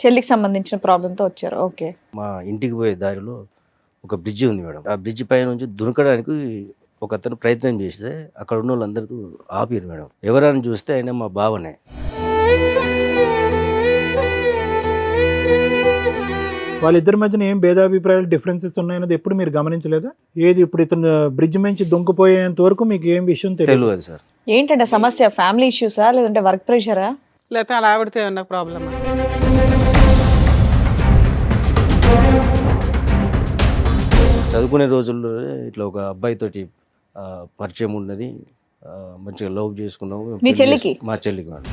చెల్లికి సంబంధించిన ప్రాబ్లంతో వచ్చారు. ఓకే. మా ఇంటికి పోయే దారిలో ఒక బ్రిడ్జి ఉంది మేడం. ఆ బ్రిడ్జి పై నుంచి దునకడానికి ఒక అతను ప్రయత్నం చేస్తే అక్కడ ఉన్న వాళ్ళందరూ ఆపారు మేడం. ఎవరైనా చూస్తే ఆయన మా బావనే. వాళ్ళిద్దరి మధ్యన ఏం భేదాభిప్రాయాలు డిఫరెన్సెస్ ఉన్నాయన్నది ఎప్పుడు మీరు గమనించలేదా? ఏది ఇప్పుడు ఇతను బ్రిడ్జ్ నుంచి దుంకిపోయేంత వరకు మీకు ఏం విషయం తెలియదు సార్. ఏంటంటే సమస్య? ఫ్యామిలీ ఇష్యూసా లేదంటే వర్క్ ప్రెషరా లేకపోతే అలా ఆవిడతో ఏమన్నా ప్రాబ్లమ్? చదువుకునే రోజుల్లో ఇట్లా ఒక అబ్బాయితోటి పరిచయం ఉన్నది, మంచిగా లవ్ చేసుకున్నాము. మీ చెల్లికి? మా చెల్లికి మేడం.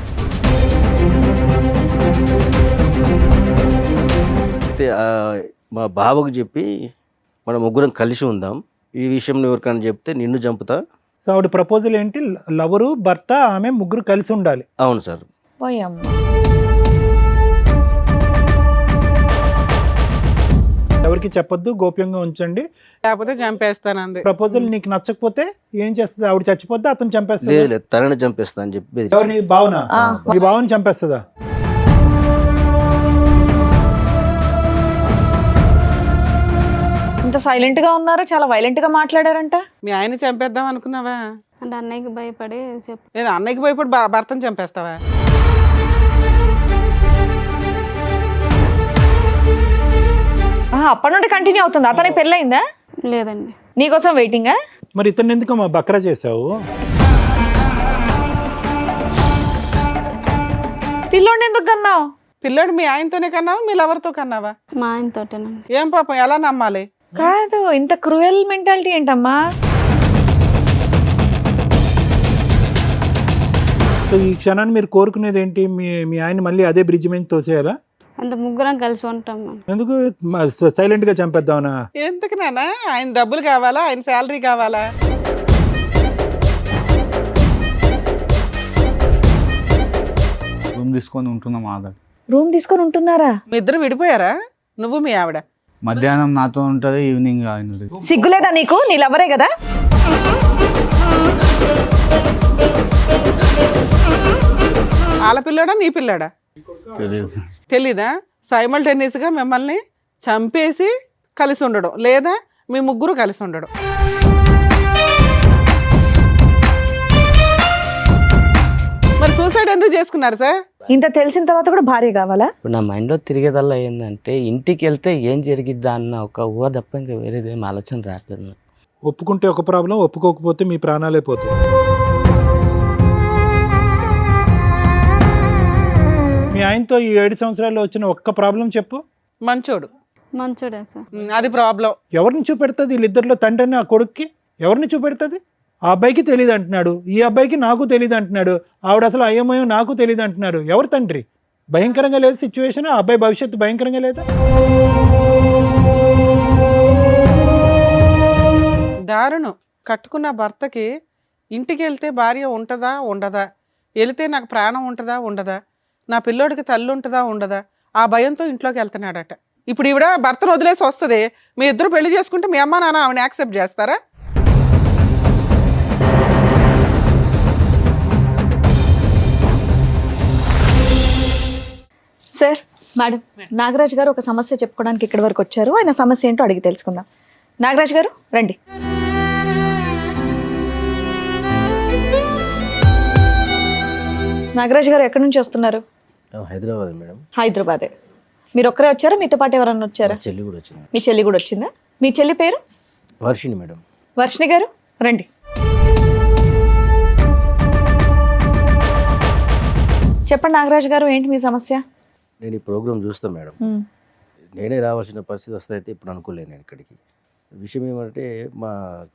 అయితే మా బావకు చెప్పి మనం ముగ్గురం కలిసి ఉందాం, ఈ విషయంలో ఎవరికైనా చెప్తే నిన్ను చంపుతా. సో ఆవిడ ప్రపోజల్ ఏంటి? లవరు, భర్త, ఆమె ముగ్గురు కలిసి ఉండాలి. అవును సార్. ఎవరికి చెప్పొద్దు, గోప్యంగా ఉంచండి, లేకపోతే చంపేస్తాను అంది. ప్రపోజల్ నీకు నచ్చకపోతే ఏం చేస్తుంది? ఆవిడ చచ్చిపోద్దా, అతను చంపేస్తా? లేదు, తనని చంపేస్తా అని చెప్పి. ఎవరిని? భావన. మీ భావన చంపేస్తుందా? ఇంత సైలెంట్ గా ఉన్నారు, చాలా వైలెంట్ గా మాట్లాడారంట. మీ ఆయన చంపేద్దాం అనుకున్నావా? అంటే అన్నయ్యకి భయపడి లేదు, అన్నయ్యకి భయపడి భర్తను చంపేస్తావా? అప్పటి నుండి కంటిన్యూ అవుతుంది. అతనికి పెళ్ళయిందా? లేదండి. నీకోసం వెయిటింగా? మరి ఇతను ఎందుకు మా బక్రా చేసావు? పిల్లోడిని ఎందుకు కన్నావు? పిల్లోడు మీ ఆయనతోనే కన్నావా, మీ లవర్తో కన్నావా? మా ఆయనతోటేనండి. ఏం పాపం, ఎలా నమ్మాలి? కాదు, ఇంత క్రూయల్ మెంటాలిటీ ఏంటమ్మా? సో ఈ క్షణాన్ని మీరు కోరుకునేది ఏంటి? మీ ఆయన మళ్ళీ అదే బ్రిడ్జ్ మీద తోసేయాలా? అంత ముగ్గురం కలిసి ఉంటాం. ఎందుకు సైలెంట్ గా చంపేద్దామనా? ఎందుకు నాన్న? ఆయన డబ్బులు కావాలా, ఆయన శాలరీ కావాలా? రూమ్ తీసుకొని ఉంటున్నాం. రూమ్ తీసుకొని ఉంటున్నారా? మీ ఇద్దరు విడిపోయారా? నువ్వు మీ ఆవిడ? మధ్యాహ్నం నాతో ఉంటది, ఈవినింగ్ ఆయన. సిగ్గులేదా నీకు? నీ లవరే కదా. వాళ్ళ పిల్లోడా నీ పిల్లాడా తెలీదా? సైమల్టేనియస్ గా మిమ్మల్ని చంపేసి కలిసి ఉండడం, లేదా మీ ముగ్గురు కలిసి ఉండడం. మరి సూసైడ్ ఎందుకు చేసుకున్నారు సార్? ఇంత తెలిసిన తర్వాత కూడా భార్య కావాలా? ఇప్పుడు నా మైండ్లో తిరిగేదల్లా ఏంటంటే, ఇంటికి వెళ్తే ఏం జరిగిద్దా అన్న ఒక ఊహ తప్ప ఇంకా వేరేది ఏం ఆలోచన రావట్లేదు. ఒప్పుకుంటే ఒక ప్రాబ్లం, ఒప్పుకోకపోతే మీ ప్రాణాలే పోతాయి. మీ ఆయనతో ఈ 7 సంవత్సరాల్లో వచ్చిన ఒక్క ప్రాబ్లం చెప్పు. మంచోడు. మంచోడే సార్. అది ప్రాబ్లం. ఎవరిని చూపెడుతుంది వీళ్ళిద్దరిలో? తండ్రిని ఆ కొడుక్కి ఎవరిని చూపెడుతుంది? ఆ అబ్బాయికి తెలియదు అంటున్నాడు, ఈ అబ్బాయికి నాకు తెలియదు అంటున్నాడు, ఆవిడ అసలు అయ్యమయం నాకు తెలియదు అంటున్నారు. ఎవరు తండ్రి? భయంకరంగా లేదు సిచ్యువేషన్. ఆ అబ్బాయి భవిష్యత్తు భయంకరంగా లేదా? దారుణం. కట్టుకున్న భర్తకి ఇంటికి వెళ్తే భార్య ఉంటుందా ఉండదా, వెళితే నాకు ప్రాణం ఉంటుందా ఉండదా, నా పిల్లోడికి తల్లి ఉంటుందా ఉండదా, ఆ భయంతో ఇంట్లోకి వెళ్తున్నాడట. ఇప్పుడు ఈవిడ భర్తను వదిలేసి వస్తుంది, మీ ఇద్దరు పెళ్లి చేసుకుంటే మీ అమ్మ నాన్న ఆవిడని యాక్సెప్ట్ చేస్తారా? సార్, మేడం, నాగరాజ్ గారు ఒక సమస్య చెప్పుకోవడానికి ఇక్కడి వరకు వచ్చారు. ఆయన సమస్య ఏంటో అడిగి తెలుసుకుందాం. నాగరాజ్ గారు రండి. నాగరాజ్ గారు ఎక్కడి నుంచి వస్తున్నారు? హైదరాబాద్ మేడం. హైదరాబాదే. మీరు ఒక్కరే వచ్చారా? మీతో పాటు ఎవరన్నా వచ్చారా? చెల్లి కూడా వచ్చింది. మీ చెల్లి కూడా వచ్చిందా? మీ చెల్లి పేరు? వర్షిణి మేడం. వర్షిణి గారు రండి. చెప్పండి నాగరాజ్ గారు, ఏంటి మీ సమస్య? నేను ఈ ప్రోగ్రామ్ చూస్తాను మేడం. నేనే రావాల్సిన పరిస్థితి వస్తే ఇప్పుడు అనుకోలేదు నేను ఇక్కడికి. విషయం ఏమంటే, మా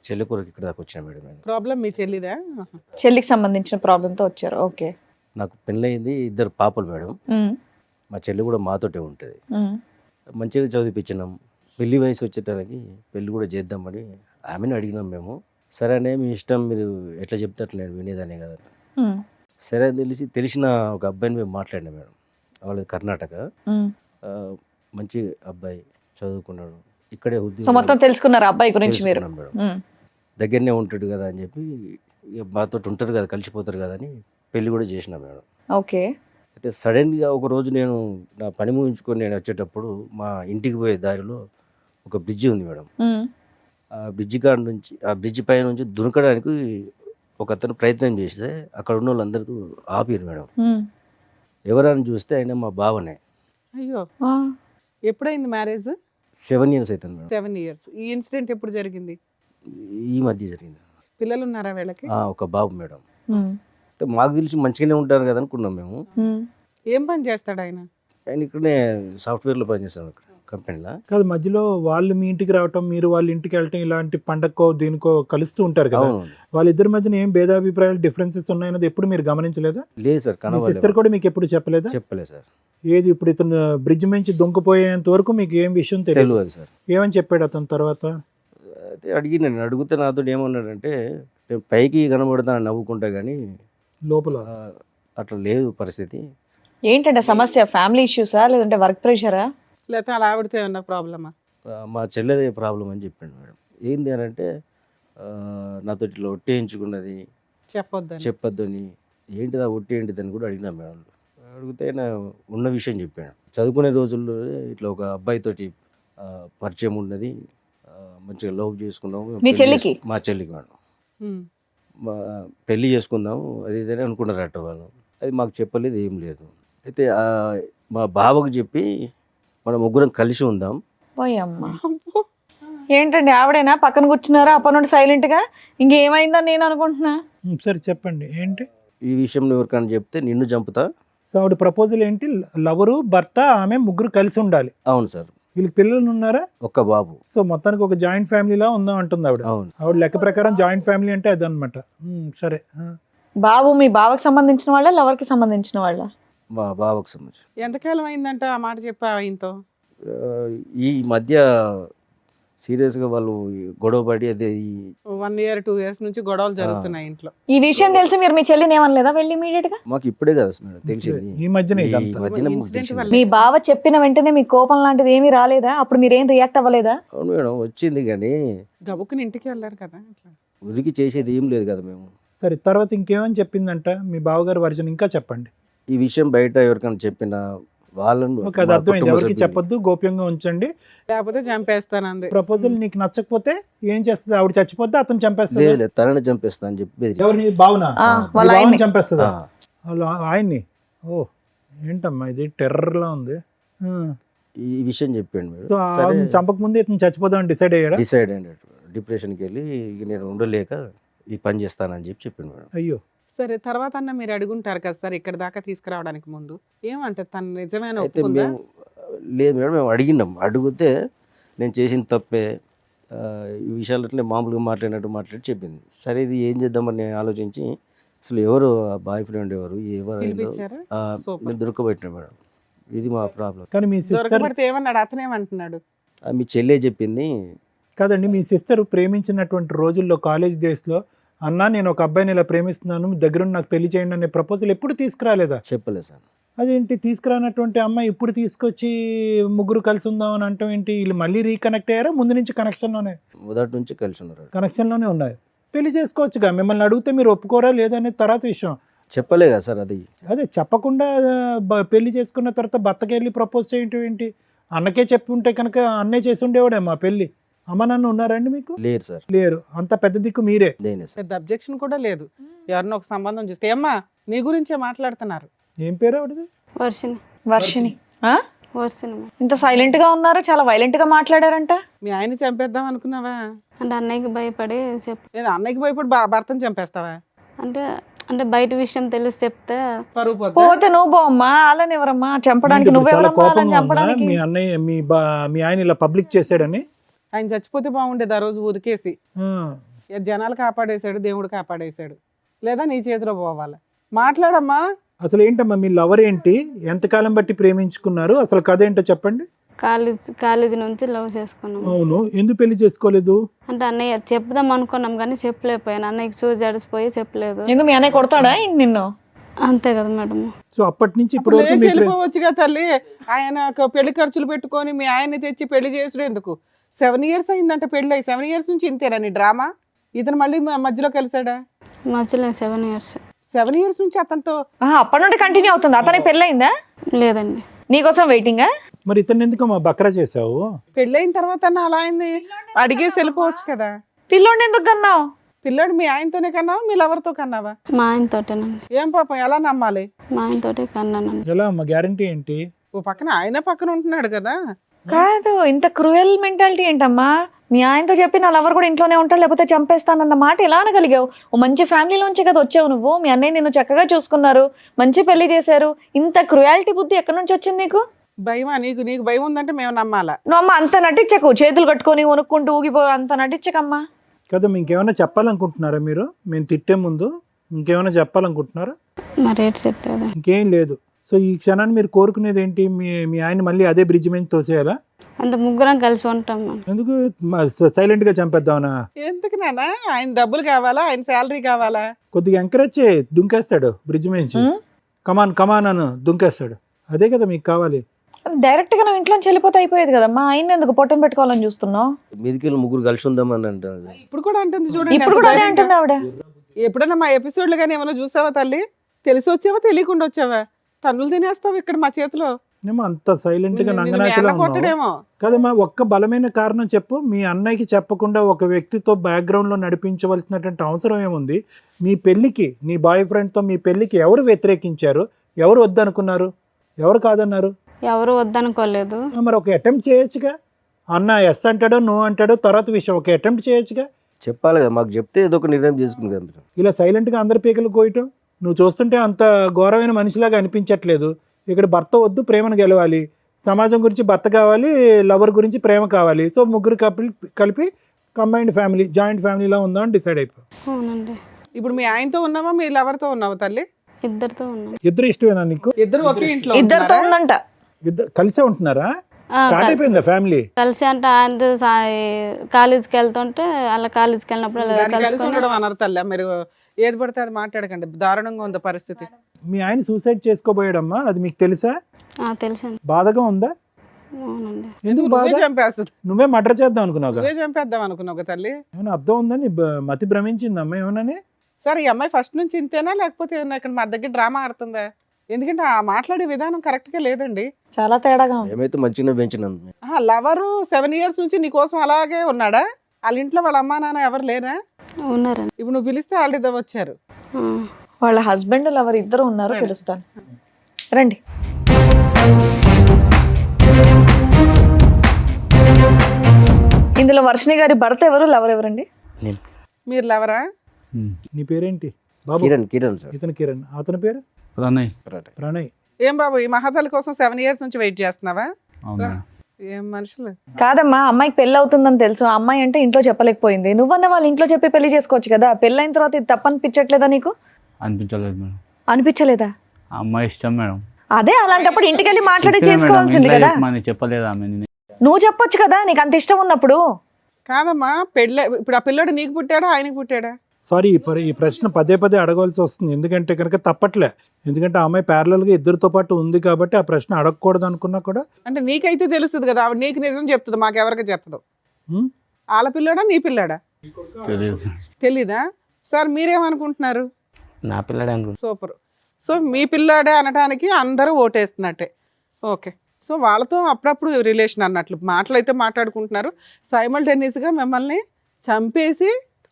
చెల్లి కొరకు ఇక్కడ దాకా వచ్చాను మేడం. నేను ప్రాబ్లం మీ చెల్లిదా? చెల్లికి సంబంధించిన ప్రాబ్లంతో వచ్చారు. ఓకే. నాకు పెళ్ళయింది, 2 పాపలు మేడం. మా చెల్లి కూడా మాతోటే ఉంటుంది. మంచిగా చదివిపించినాం. పెళ్లి వయసు వచ్చేటానికి పెళ్లి కూడా చేద్దామని ఆమెను అడిగినాం మేము. సరే అనే మీ ఇష్టం, మీరు ఎట్లా చెప్తే అట్లా నేను వినేదానే కదా. సరే అని తెలిసిన ఒక అబ్బాయిని మేము మాట్లాడినాం మేడం. వాళ్ళది కర్ణాటక. మంచి అబ్బాయి, చదువుకున్నాడు, ఇక్కడే సో మొత్తం తెలుసుకున్నారు అబ్బాయి గురించి మీరు. తెలుసుకున్నాం మేడం. దగ్గరనే ఉంటాడు కదా అని చెప్పి ఇక మాతో ఉంటారు కదా, కలిసిపోతారు కదా అని పెళ్లి కూడా చేసిన మేడం. ఓకే. అయితే సడన్గా ఒక రోజు నేను నా పని ముగించుకొని నేను వచ్చేటప్పుడు మా ఇంటికి పోయే దారిలో ఒక బ్రిడ్జి ఉంది మేడం. ఆ బ్రిడ్జి కాడ నుంచి, ఆ బ్రిడ్జి పై నుంచి దునకడానికి ఒక అతను ప్రయత్నం చేస్తే అక్కడ ఉన్న వాళ్ళందరూ ఆపిరు మేడం. ఎవరని చూస్తే ఆయన మా బావనే. అయ్యో, ఎప్పుడైంది మ్యారేజ్? 7 years అవుతుంది మేడం. 7 years. ఈ ఇన్సిడెంట్ ఎప్పుడు జరిగింది? ఈ మధ్య జరిగింది. పిల్లలు ఉన్నారా వీళ్ళకి? ఒక బాబు మేడం. అయితే మాకు తెలిసి మంచిగానే ఉంటారు కదా అనుకున్నాం మేము. ఏం పని చేస్తాడు ఆయన? ఆయన ఇక్కడనే సాఫ్ట్వేర్లో పనిచేస్తాం ఇక్కడ కంపెనీలో. కాదు, మధ్యలో వాళ్ళు మీ ఇంటికి రావటం, మీరు వాళ్ళ ఇంటికి వెళ్ళటం, ఇలాంటి పండగకో దీనికో కలుస్తూ ఉంటారు కదా, అవును. వాళ్ళిద్దరి మధ్యన ఏం భేదాభిప్రాయాలు, డిఫరెన్సెస్ ఉన్నాయన్నది ఎప్పుడు మీరు గమనించలేదా? లేదు సార్, మీ సిస్టర్ కనవాలి కూడా మీకు ఎప్పుడు చెప్పలేదా? చెప్పలేదు సార్. ఏది ఇప్పుడు ఇతను బ్రిడ్జ్ నుంచి దొంగపోయేంత వరకు మీకు ఏం విషయం తెలియదు? తెలియదు సార్. ఏమని చెప్పాడు అతను తర్వాత? అయితే నేను అడిగితే నాతో ఏమన్నాడంటే, నేను పైకి కనబడతాను నవ్వుకుంటా కానీ లోపల అట్లా లేదు పరిస్థితి. ఏంటంటే సమస్య? ఫ్యామిలీ ఇష్యూసా లేదంటే వర్క్ ప్రెషరా? లేకపోతే అలా ఆవిడతో ఏమన్నా ప్రాబ్లమా? మా చెల్లెదే ప్రాబ్లం అని చెప్పాడు మేడం. ఏంది అని అంటే నాతో ఇట్లా ఒట్టేయించుకున్నది, చెప్పొద్దని. చెప్పొద్దని. ఏంటిదా ఒట్టి ఏంటిదని కూడా అడిగినా మేడం. అడిగితే ఆయన ఉన్న విషయం చెప్పాడు. చదువుకునే రోజుల్లో ఇట్లా ఒక అబ్బాయితోటి పరిచయం ఉన్నది, మంచిగా లవ్ చేసుకున్నాము. మీ పెళ్లి చెల్లికి? మా చెల్లికి మేడం. ఉమ్. పెళ్ళి చేసుకుందాము అది ఇదని అనుకున్నారట వాళ్ళు. అది మాకు చెప్పలేదు, ఏం లేదు. అయితే మా బావకు చెప్పి మనం ముగ్గురం కలిసి ఉందాం. పోయమ్మా, అబ్బో. ఏంటండి ఆవిడేనా పక్కన కూర్చున్నారా అప్పటి నుండి సైలెంట్ గా? ఇంకేమైందని నేను అనుకుంటున్నా. సరే చెప్పండి ఏంటి ఈ విషయంలో ఎవరికైనా చెప్తే నిన్ను చంపుతా. సో ఆవిడ ప్రపోజల్ ఏంటి? లవరు, భర్త, ఆమె ముగ్గురు కలిసి ఉండాలి. అవును సార్. వీళ్ళకి పిల్లలు ఉన్నారా? ఒక్క బాబు. సో మొత్తానికి ఒక జాయింట్ ఫ్యామిలీలా ఉందాం అంటుంది ఆవిడ. అవును. ఆవిడ లెక్క ప్రకారం జాయింట్ ఫ్యామిలీ అంటే అదనమాట. సరే. బాబు మీ బావకి సంబంధించిన వాళ్ళ, లవర్కి సంబంధించిన వాళ్ళ? మా బావకు సంబంధించి ఎంతకాలం అయిందంట ఆ మాట చెప్పా ఆయనతో? ఈ మధ్య సీరియస్గా వాళ్ళు గొడవ పడి అదే 1 year 2 years నుంచి గొడవలు జరుగుతున్నాయి ఇంట్లో. ఈ విషయం తెలిసి మీరు మీ చెల్లిని ఏమనలేదా వెళ్ళి ఇమీడియట్ గా? మాకు ఇప్పుడే కదా మేడం తెలిసింది. ఈ మధ్యనే ఈ ఇదంతా. మధ్యన మాకు ఇన్సిడెంట్ తెలిసింది. వల్ల. మీ బావ చెప్పిన వెంటనే మీ కోపం లాంటిది ఏమీ రాలేదా? అప్పుడు మీరేం రియాక్ట్ అవ్వలేదా? అవును మేడం, వచ్చింది కానీ గబుక్కుని ఇంటికి వెళ్ళారు కదా అట్లా. ఉరికి చేసేది ఏం లేదు కదా మేము. సరే, తర్వాత ఇంకేమని చెప్పిందంట మీ బావగారు వర్జన్? ఇంకా చెప్పండి. ఈ విషయం బయట ఎవరికైనా చెప్పినా వాళ్ళను ఓకే, అది మా అర్థమైంది. కుటుంబ ఎవరికి సభ్యులు- చెప్పొద్దు, గోప్యంగా ఉంచండి. లేకపోతే చంపేస్తానంది. ప్రపోజల్ నీకు నచ్చకపోతే ఏం చేస్తుంది? ఆవిడ చచ్చిపోతే అతను చంపేస్తుంది. లేదు లేదు, తనని చంపేస్తా అని చెప్పి బెదిరించాడు. ఎవరిని? బావునా? వాళ్ళ బావని ఆయన్ని. చంపేస్తుందా? ఆ, వాళ్ళ ఆయన్ని? ఓ, ఏంటమ్మా ఇది టెర్రర్ లా ఉంది. ఈ విషయం చెప్పాడు మేడం. సో ఆవిడని చంపక ముందే ఇతను చచ్చిపోదామని డిసైడ్ అయ్యాడా? డిసైడ్ అయినట్టు డిప్రెషన్కి వెళ్ళి ఇక నేను ఉండలేక ఈ పని చేస్తానని చెప్పి చెప్పాను మేడం. అయ్యో. సరే, తర్వాత అన్న మీరు అడుగుంటారు కదా సార్ ఇక్కడ దాకా తీసుకురావడానికి ముందు ఏమంటే తను నిజమైన అయితే ఒప్పుకుందా? మేము లేదు మేడం, మేము అడిగినాం. అడిగితే నేను చేసిన తప్పే, ఈ విషయాలు అట్లే మామూలుగా మాట్లాడి చెప్పింది. సరే ఇది ఏం చేద్దామని నేను ఆలోచించి అసలు ఎవరు బాయ్ ఫ్రెండ్ ఎవరు పిలిపించారా? Super. మేము దొరకబెట్టినా మేడం. ఇది మా ప్రాబ్లం. కానీ మీ సిస్టర్ దొరకబడితే ఏమన్నాడు? అతనేమంటున్నాడు? మీ చెల్లె చెప్పింది. కాదండి, మీ సిస్టర్ ప్రేమించినటువంటి రోజుల్లో కాలేజ్ డేస్లో అన్నా నేను ఒక అబ్బాయిని ఇలా ప్రేమిస్తున్నాను, మీ దగ్గర ఉండి నాకు పెళ్లి చేయండి అనే ప్రపోజల్ ఎప్పుడు తీసుకురాలేదా? చెప్పలేదు సార్. అదేంటి తీసుకురానటువంటి అమ్మాయి ఇప్పుడు తీసుకొచ్చి ముగ్గురు కలిసి ఉందాం అని అంటాం ఏంటి? వీళ్ళు మళ్ళీ రీకనెక్ట్ అయ్యారా? ముందు నుంచి కనెక్షన్లోనే మొదటి నుంచి కలిసి ఉన్నారు. కనెక్షన్లోనే ఉన్నాయి. పెళ్లి చేసుకోవచ్చుగా. మిమ్మల్ని అడిగితే మీరు ఒప్పుకోరా లేదనే తర్వాత విషయం. చెప్పలే కదా సార్ అది. అదే చెప్పకుండా పెళ్లి చేసుకున్న తర్వాత భర్తకి వెళ్ళి ప్రపోజ్ చేయటం ఏంటి? అన్నకే చెప్పి ఉంటే కనుక అన్నే చేసి ఉండేవాడేమో పెళ్లి. అమ్మ నాన్న ఉన్నారండి మీకు? లేరు సార్. లేరు. అంత పెద్ద దిక్కు మీరే. నేనే సార్. పెద్ద అబ్జెక్షన్ కూడా లేదు. ఎవరినో ఒక సంబంధం చూస్తే అమ్మా నీ గురించే మాట్లాడుతున్నారు. ఏం పేరు ఆవిడది? వర్షిని. వర్షిని. ఆ? వర్షిని మేడం. ఇంత సైలెంట్ గా ఉన్నారు, చాలా వైలెంట్ గా మాట్లాడారంట. మీ ఆయన చంపేద్దాం అనుకున్నావా? అంటే అన్నయ్యకి భయపడి లేదా అన్నయ్యకి భయపడి భర్తను చంపేస్తావా? అంటే అంటే బయట విషయం తెలిసి చెప్తే పరువు పోద్దా? పోతే నువ్వు పోమ్మా, వాళ్ళని ఎవరమ్మా చంపడానికి? ఇప్పుడు చాలా నువ్వెవరమ్మా వాళ్ళని కోపంగా ఉందా? చంపడానికి? మీ అన్నయ్య మీ ఆయన ఇలా పబ్లిక్ చేశాడని? ఆయన చచ్చిపోతే బాగుండేది ఆ రోజు ఉరికేసి. ఆ. జనాలు కాపాడేశాడు, దేవుడు కాపాడేశాడు. లేదా నీ చేతిలో పోవాలి. మాట్లాడమ్మా. అసలు ఏంటమ్మా మీ లవర్ ఏంటి? ఎంతకాలం బట్టి ప్రేమించుకున్నారు? అసలు కథ ఏంటో చెప్పండి. కాలేజీ నుంచి లవ్ చేసుకున్నాం. అవును, ఎందుకు పెళ్లి చేసుకోలేదు? అంటే అన్నయ్య చెప్దాం అనుకున్నాం కానీ చెప్పలేకపోయాను. అన్నయ్యకి చూసి జడిసిపోయి చెప్పలేదు. ఎందుకు మీ అన్నయ్య కొడతాడా ఏంటి నిన్ను? అంతే కదా మేడం. సో అప్పటి నుంచి ఇప్పటి వరకు వెళ్ళిపోవచ్చుగా తల్లి. ఆయన పెళ్లి ఖర్చులు పెట్టుకొని మీ ఆయన్ని తెచ్చి పెళ్లి చేసుడు ఎందుకు? 7 years అయిందంటే పెళ్ళి 7 years నుంచి ఇంతేనా నీ డ్రామా? ఇతను మళ్ళీ మధ్యలో కలిసాడా? మధ్యలో 7 years 7 years నుంచి అతనితో అప్పటి నుండి కంటిన్యూ అవుతుంది. అతనికి పెళ్ళయిందా? లేదండి. నీకోసం వెయిటింగా? మరి ఇతను ఎందుకు మా బక్రా చేసావు? పెళ్ళైన తర్వాత అలా అయింది, అడిగేసి వెళ్ళిపోవచ్చు కదా. పిల్లోడిని ఎందుకు కన్నావు? పిల్లోడు మీ ఆయనతోనే కన్నావా, మీ లవర్తో కన్నావా? మా ఆయనతోటేనండి. ఏం పాపం, ఎలా నమ్మాలి? మా ఆయనతోటే కన్నానండి. ఎలా అమ్మ, గ్యారంటీ ఏంటి? ఓ పక్కన ఆయన పక్కన ఉంటున్నాడు కదా. కాదు, ఇంత క్రూయల్ మెంటాలిటీ ఏంటమ్మా? నీ ఆయనతో చెప్పి నా లవర్ కూడా ఇంట్లోనే ఉంటాడు లేకపోతే చంపేస్తానన్న మాట ఎలా అనగలిగావు? ఓ మంచి ఫ్యామిలీలోంచి కదా వచ్చావు నువ్వు. మీ అన్నయ్య నిన్ను చక్కగా చూసుకున్నారు, మంచి పెళ్లి చేశారు. ఇంత క్రూయాలిటీ బుద్ధి ఎక్కడి నుంచి వచ్చింది నీకు? భయమా నీకు? నీకు భయం ఉందంటే మేము నమ్మాలా? నువ్వు అమ్మ అంత నటించకు, చేతులు కట్టుకొని వణుక్కుంటూ ఊగిపో, అంత నటించకమ్మా. కదా, ఇంకేమైనా చెప్పాలనుకుంటున్నారా మీరు? మేము తిట్టే ముందు ఇంకేమైనా చెప్పాలనుకుంటున్నారా? మరి ఏంటి చెప్పేది? ఇంకేం లేదు. సో ఈ క్షణాన్ని మీరు కోరుకునేది ఏంటి? మీ ఆయన మళ్ళీ అదే బ్రిడ్జ్ మీద తోసేయాలా? అంత ముగ్గురం కలిసి ఉంటాం మేము. ఎందుకు సైలెంట్ గా చంపేద్దామనా? ఎందుకు నాన్న? ఆయన డబ్బులు కావాలా, ఆయన శాలరీ కావాలా? కొద్దిగా ఎంకరేజ్ చేయి, దుంకేస్తాడు బ్రిడ్జ్ మీద. కమాన్ కమాన్ అని దుంకేస్తాడు. అదే కదా మీకు కావాలి. డైరెక్ట్ గా నువ్వు ఇంట్లోంచి వెళ్ళిపోతే అయిపోయేది కదా. మా ఆయన ఎందుకు పొట్టం పెట్టుకోవాలని చూస్తున్నావు? మీదికి వెళ్ళి ముగ్గురు కలిసి ఉందామని అంటారు. ఇప్పుడు కూడా అంటుంది చూడండి. ఇప్పుడు కూడా అదే అంటుంది ఆవిడ. ఎప్పుడైనా మా ఎపిసోడ్లు కానీ ఏమైనా చూసావా తల్లి? తెలిసి వచ్చావా తెలియకుండా వచ్చావా? తన్నులు తినేస్తావు ఇక్కడ మా చేతిలో. ఏమో అంత సైలెంట్ గా నిన్ను నంగనాచిలా ఉన్నావు. కొట్టడేమో. కదమ్మా, ఒక్క బలమైన కారణం చెప్పు. మీ అన్నయ్యకి చెప్పకుండా ఒక వ్యక్తితో బ్యాక్గ్రౌండ్ లో నడిపించవలసినటువంటి అవసరం ఏముంది? మీ పెళ్లికి, నీ బాయ్ ఫ్రెండ్ తో మీ పెళ్లికి ఎవరు వ్యతిరేకించారు? ఎవరు వద్దనుకున్నారు? ఎవరు కాదన్నారు? ఎవరు వద్దనుకోలేదు. మరి ఒక అటెంప్ట్ చేయొచ్చుగా. అన్న ఎస్ అంటాడో నో అంటాడో తర్వాత విషయం, ఒక అటెంప్ట్ చేయొచ్చుగా. చెప్పాలి కదా, మాకు చెప్తే ఏదో ఒక నిర్ణయం చేసుకుంది కదా మీరు. ఇలా సైలెంట్గా అందరి పీకలు కోయటం నువ్వు చూస్తుంటే అంత ఘోరమైన మనిషిలాగా అనిపించట్లేదు. ఇక్కడ భర్త వద్దు, ప్రేమను గెలవాలి. సమాజం గురించి భర్త కావాలి, లవర్ గురించి ప్రేమ కావాలి. సో ముగ్గురు కలిపి కంబైన్డ్ ఫ్యామిలీ, జాయింట్ ఫ్యామిలీలా ఉందా అని డిసైడ్ అయిపో. అవునండి. ఇప్పుడు మీ ఆయనతో ఉన్నావా, మీ లవర్తో ఉన్నావా తల్లి? ఇద్దరితో ఉన్నాం. ఇద్దరు ఇష్టమేనా నీకు? ఇద్దరు ఒకే ఇంట్లో ఇద్దరితో ఉంటున్నారా? ఉందంట. ఇద్దరు కలిసే ఉంటున్నారా? ఆ, స్టార్ట్ అయిపోయిందా ఫ్యామిలీ? కలిసి అంటే ఆయన కాలేజీకి వెళ్తుంటే అలా కాలేజీకి వెళ్ళినప్పుడు అలా దాన్ని కలిసి కలుసుకొని ఉండడం అన్నారు తల్లి. మీరు ఏది పడితే అది మాట్లాడకండి, దారుణంగా ఉంది పరిస్థితి. మీ ఆయన సూసైడ్ చేసుకోబోయాడమ్మా, అది మీకు తెలుసా? తెలుసండి. బాధగా ఉందా? అవునండి. ఎందుకు నువ్వే బాధ? చంపేస్తుంది. నువ్వే మర్డర్ చేద్దాం అనుకున్నావు? నువ్వే చంపేద్దాం అనుకున్నావు తల్లి. ఏమైనా అర్థం ఉందని మతి భ్రమించిందమ్మా ఏమన్నానే? సరే, ఈ అమ్మాయి ఫస్ట్ నుంచి ఇంతేనా లేకపోతే ఏమన్నా ఇక్కడ మా దగ్గర డ్రామా ఆడుతుందా? ఎందుకంటే ఆ మాట్లాడే విధానం కరెక్ట్ గా లేదండి. చాలా తేడాగా ఉంది. మేమైతే మంచిగా పెంచినాం. లవరు 7 years నుంచి నీ కోసం అలాగే ఉన్నాడా? వాళ్ళ ఇంట్లో వాళ్ళ అమ్మా నాన్న ఎవరు లేరా? ఉన్నారండి. ఇప్పుడు నువ్వు పిలిస్తే వాళ్ళు వచ్చారు. ఆ. వాళ్ళ హస్బెండ్ లవర్ ఇద్దరు ఉన్నారు, పిలుస్తాను రండి. ఇందులో వర్షిణి గారి భర్త ఎవరు, లవర్ ఎవరండి? మీరు లవరా? నీ పేరేంటి బాబు? కిరణ్ సార్. ఇతను కిరణ్, అతని పేరు ప్రణయ్. ప్రణయ్. ఏం బాబు, ఈ మహాతల్లి కోసం 7 years నుంచి వెయిట్ చేస్తున్నావా? అవునా? ఏం మనుషులు. కాదమ్మా, అమ్మాయికి పెళ్ళి అవుతుందని తెలుసు. ఆ అమ్మాయి అంటే ఇంట్లో చెప్పలేకపోయింది. నువ్వన్న వాళ్ళ ఇంట్లో చెప్పి పెళ్లి చేసుకోవచ్చు కదా. పెళ్ళైన తర్వాత ఇది తప్పనిపించట్లేదా నీకు? అనిపించలేదు మేడం. అనిపించలేదా? ఆ అమ్మాయి ఇష్టం మేడం. అదే, అలాంటప్పుడు ఇంటికి వెళ్ళి మాట్లాడి చెప్పినా మేడం, చేసుకోవాల్సింది ఇంట్లో కదా. చెప్పమని చెప్పలేదు ఆమె. నువ్వు చెప్పొచ్చు కదా, నీకు అంత ఇష్టం ఉన్నప్పుడు. కాదమ్మా, పెళ్ళి ఇప్పుడు ఆ పిల్లోడు నీకు పుట్టాడా ఆయనకు పుట్టాడా? సారీ, ఈ ప్రశ్న పదే పదే అడగవలసి వస్తుంది. ఎందుకంటే కనుక తప్పట్లే. ఎందుకంటే ఆ అమ్మాయి parallel గా ఇద్దరితో పాటు ఉంది కాబట్టి ఆ ప్రశ్న అడగకూడదు అనుకున్నా కూడా. అంటే నీకైతే తెలుస్తుంది కదా, ఆవిడ నీకు నిజం చెప్తుంది, మాకెవరికి చెప్పదు. హ్మ్? వాళ్ళ పిల్లోడా నీ పిల్లాడా తెలియదు. తెలీదా? సార్ మీరేమనుకుంటున్నారు? నా పిల్లడే అనుకుంటా. సూపర్. సో మీ పిల్లాడే అనడానికి అందరూ ఓటేస్తున్నట్టే. ఓకే. సో వాళ్ళతో అప్పుడప్పుడు రిలేషన్ అన్నట్లు మాటలు అయితే మాట్లాడుకుంటున్నారు. సైమల్టేనియస్గా మిమ్మల్ని చంపేసి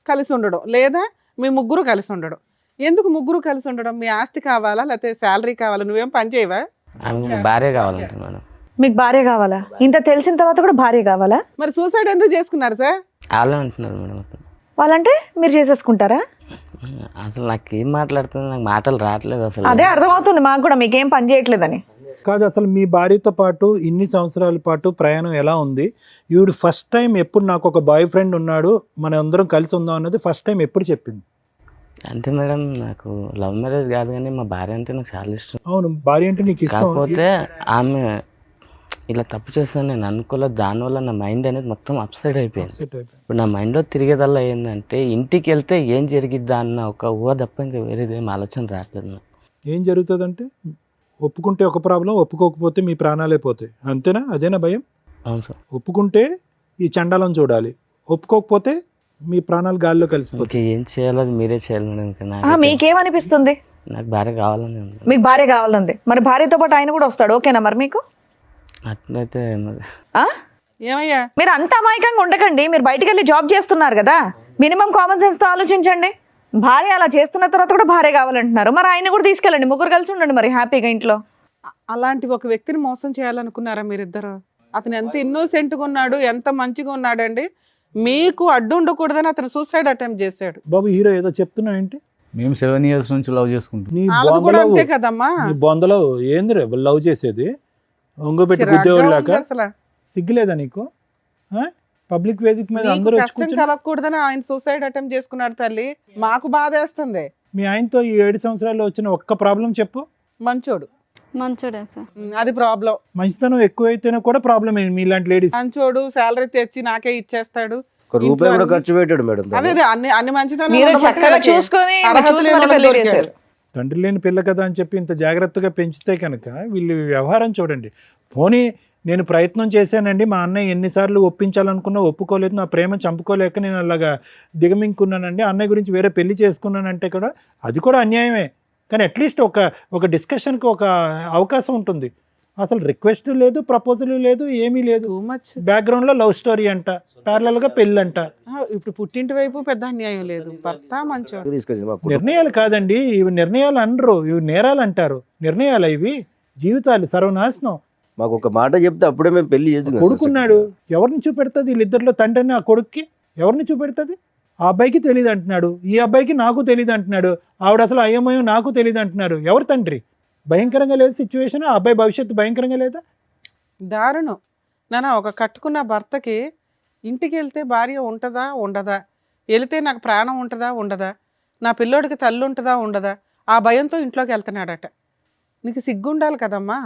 కలిసి ఉండడం, లేదా మీ ముగ్గురు కలిసి ఉండడం. ఎందుకు ముగ్గురు కలిసి ఉండడం? మీ ఆస్తి కావాలా లేకపోతే శాలరీ కావాలా? నువ్వేం పని చేయవా? ఆమె భార్య కావాలంటే మేడం. మీకు భార్య కావాలా? ఇంత తెలిసిన తర్వాత కూడా భార్య కావాలా? మరి సూసైడ్ ఎందుకు చేసుకున్నారు సార్? వాళ్ళే అంటున్నారు మేడం. వాళ్ళంటే మీరు చేసేసుకుంటారా? అసలు నాకు ఏం మాట్లాడుతుంది, నాకు మాటలు రావట్లేదు అసలు. అదే అర్థమవుతుంది మాకు కూడా, మీకేం పని చేయట్లేదని. కాదు, అసలు మీ భార్యతో పాటు ఇన్ని సంవత్సరాల పాటు ప్రయాణం ఎలా ఉంది? ఈవిడ ఫస్ట్ టైం ఎప్పుడు నాకు ఒక బాయ్ ఫ్రెండ్ ఉన్నాడు, మన అందరం కలిసి ఉందాం అన్నది ఫస్ట్ టైం ఎప్పుడు చెప్పింది? అంతే మేడం, నాకు లవ్ మ్యారేజ్ కాదు కానీ మా భార్య అంటే నాకు చాలా ఇష్టం. అవును, భార్య అంటే నీకు ఇష్టం. కాకపోతే ఆమె ఇలా తప్పు చేస్తాను నేను అనుకోలేదు. దానివల్ల నా మైండ్ అనేది మొత్తం అప్సైడ్ అయిపోయింది. ఇప్పుడు నా మైండ్లో తిరిగేదల్లా ఏంటంటే ఇంటికి వెళ్తే ఏం జరిగిద్దా అన్న ఒక ఊహ తప్ప ఇంకా వేరేది ఏం ఆలోచన రావట్లేదు నాకు. ఏం జరుగుతుందంటే ఒప్పుకుంటే ఒక ప్రాబ్లం, ఒప్పుకోకపోతే మీ ప్రాణాలే పోతాయి, అంతేనా? అదేనా భయం? అవును సార్. ఒప్పుకుంటే ఈ చండాలం చూడాలి. ఒప్పుకోకపోతే మీ ప్రాణాలు గాల్లో కలిసిపోతాయి. ఇంకా ఏం చేయాలో అది మీరే చేయాలి మేడం. ఇంకా మీకేమనిపిస్తుంది? నాకు భార్య కావాలని ఉంది. మీకు భార్య కావాలంది, మరి భార్యతో పాటు ఆయన కూడా వస్తాడు, ఓకేనా మరి మీకు? అట్లయితే మరి ఆ? ఏమయ్యా మీరు అంత అమాయకంగా ఉండకండి. మీరు బయటికి వెళ్ళి జాబ్ చేస్తున్నారు కదా, మినిమం కామన్ సెన్స్ తో ఆలోచించండి. భార్య అలా చేస్తున్న తర్వాత కూడా భార్య కావాలంటున్నారు, మరి ఆయన కూడా తీసుకెళ్ళండి, ముగ్గురు కలిసి ఉండండి మరి హ్యాపీగా ఇంట్లో. అలాంటి ఒక వ్యక్తిని మోసం చేయాలనుకున్నారా మీరిద్దరు? అతను ఎంత ఇన్నోసెంట్గా ఉన్నాడు, ఎంత మంచిగా ఉన్నాడండి. మీకు అడ్డు ఉండకూడదని అతను సూసైడ్ అటెంప్ట్ చేశాడు. బాబు హీరో ఏదో చెప్తున్నావు ఏంటి? మేము 7 years నుంచి లవ్ చేసుకుంటాం. నీ వాళ్ళది కూడా బొందలో అంతే కదమ్మా. నీ బొందలో ఏంది రే లవ్ చేసేది? ఒంగోబెట్టి చిరాగ్గా గుద్దేవాళ్ళు ఉంది లాగా. అసలు. సిగ్గులేదా నీకు? పబ్లిక్ వేదిక మీద నీకు అందరూ వచ్చి కష్టం కూర్చొని కలగకూడదని ఆయన సూసైడ్ అటెంప్ట్ చేసుకున్నాడు తల్లి. మాకు బాధేస్తుంది. మీ ఆయనతో ఈ 7 సంవత్సరాల్లో వచ్చిన ఒక్క ప్రాబ్లం చెప్పు. మంచోడు. మంచోడే సార్. అది ప్రాబ్లం. మంచితనం ఎక్కువైతేనే కూడా ప్రాబ్లం మీలాంటి లేడీస్. మంచోడు, శాలరీ తెచ్చి నాకే ఇచ్చేస్తాడు. ఒక రూపాయి కూడా ఖర్చు పెట్టాడు మేడం. అదే అదే అన్ని అన్ని మంచితనం మీరు ఉండబట్టి చక్కగా వీళ్ళకి చూసుకొని అర్హత చూసుకొని లేని వాళ్ళకి పెళ్లి దొరికాడు. చేశారు. తండ్రి లేని పిల్ల కదా అని చెప్పి ఇంత జాగ్రత్తగా పెంచితే కనుక వీళ్ళు వ్యవహారం చూడండి. పోనీ నేను ప్రయత్నం చేశానండి, మా అన్నయ్య ఎన్నిసార్లు ఒప్పించాలనుకున్నా ఒప్పుకోలేదు, నా ప్రేమ చంపుకోలేక నేను అలాగా దిగమింగుకున్నానండి, అన్నయ్య గురించి వేరే పెళ్లి చేసుకున్నానంటే కూడా అది కూడా అన్యాయమే. కానీ అట్లీస్ట్ ఒక డిస్కషన్కి ఒక అవకాశం ఉంటుంది. అసలు రిక్వెస్ట్ లేదు, ప్రపోజల్ లేదు, ఏమీ లేదు. Too much. బ్యాక్గ్రౌండ్లో లవ్ స్టోరీ అంట, ప్యారలల్గా పెళ్ళి అంట. ఇప్పుడు పుట్టింటి వైపు పెద్ద అన్యాయం లేదు. భర్త మంచోడు. తీసుకొచ్చింది మా కుటుంబం. నిర్ణయాలు కాదండి ఇవి, నిర్ణయాలు అనరు, ఇవి నేరాలు అంటారు. నిర్ణయాలు ఇవి, జీవితాలు సర్వనాశనం. మాకు ఒక మాట చెప్తే అప్పుడే మేము పెళ్లి చేద్దాం. కొడుకున్నాడు, ఎవరిని చూపెడుతుంది? వీళ్ళిద్దరిలో తండ్రిని ఆ కొడుక్కి ఎవరిని చూపెడుతుంది? ఆ అబ్బాయికి తెలియదు అంటున్నాడు, ఈ అబ్బాయికి నాకు తెలియదు అంటున్నాడు, ఆవిడ అసలు అయ్యమయం నాకు తెలియదు అంటున్నారు. ఎవరు తండ్రి? భయంకరంగా లేదు సిచ్యువేషన్. ఆ అబ్బాయి భవిష్యత్తు భయంకరంగా లేదా? దారుణం. నాన్న ఒక కట్టుకున్న భర్తకి ఇంటికి వెళ్తే భార్య ఉంటుందా ఉండదా, వెళితే నాకు ప్రాణం ఉంటుందా ఉండదా, నా పిల్లోడికి తల్లి ఉంటుందా ఉండదా, ఆ భయంతో ఇంట్లోకి వెళ్తున్నాడట. నీకు సిగ్గుండాలి కదమ్మా.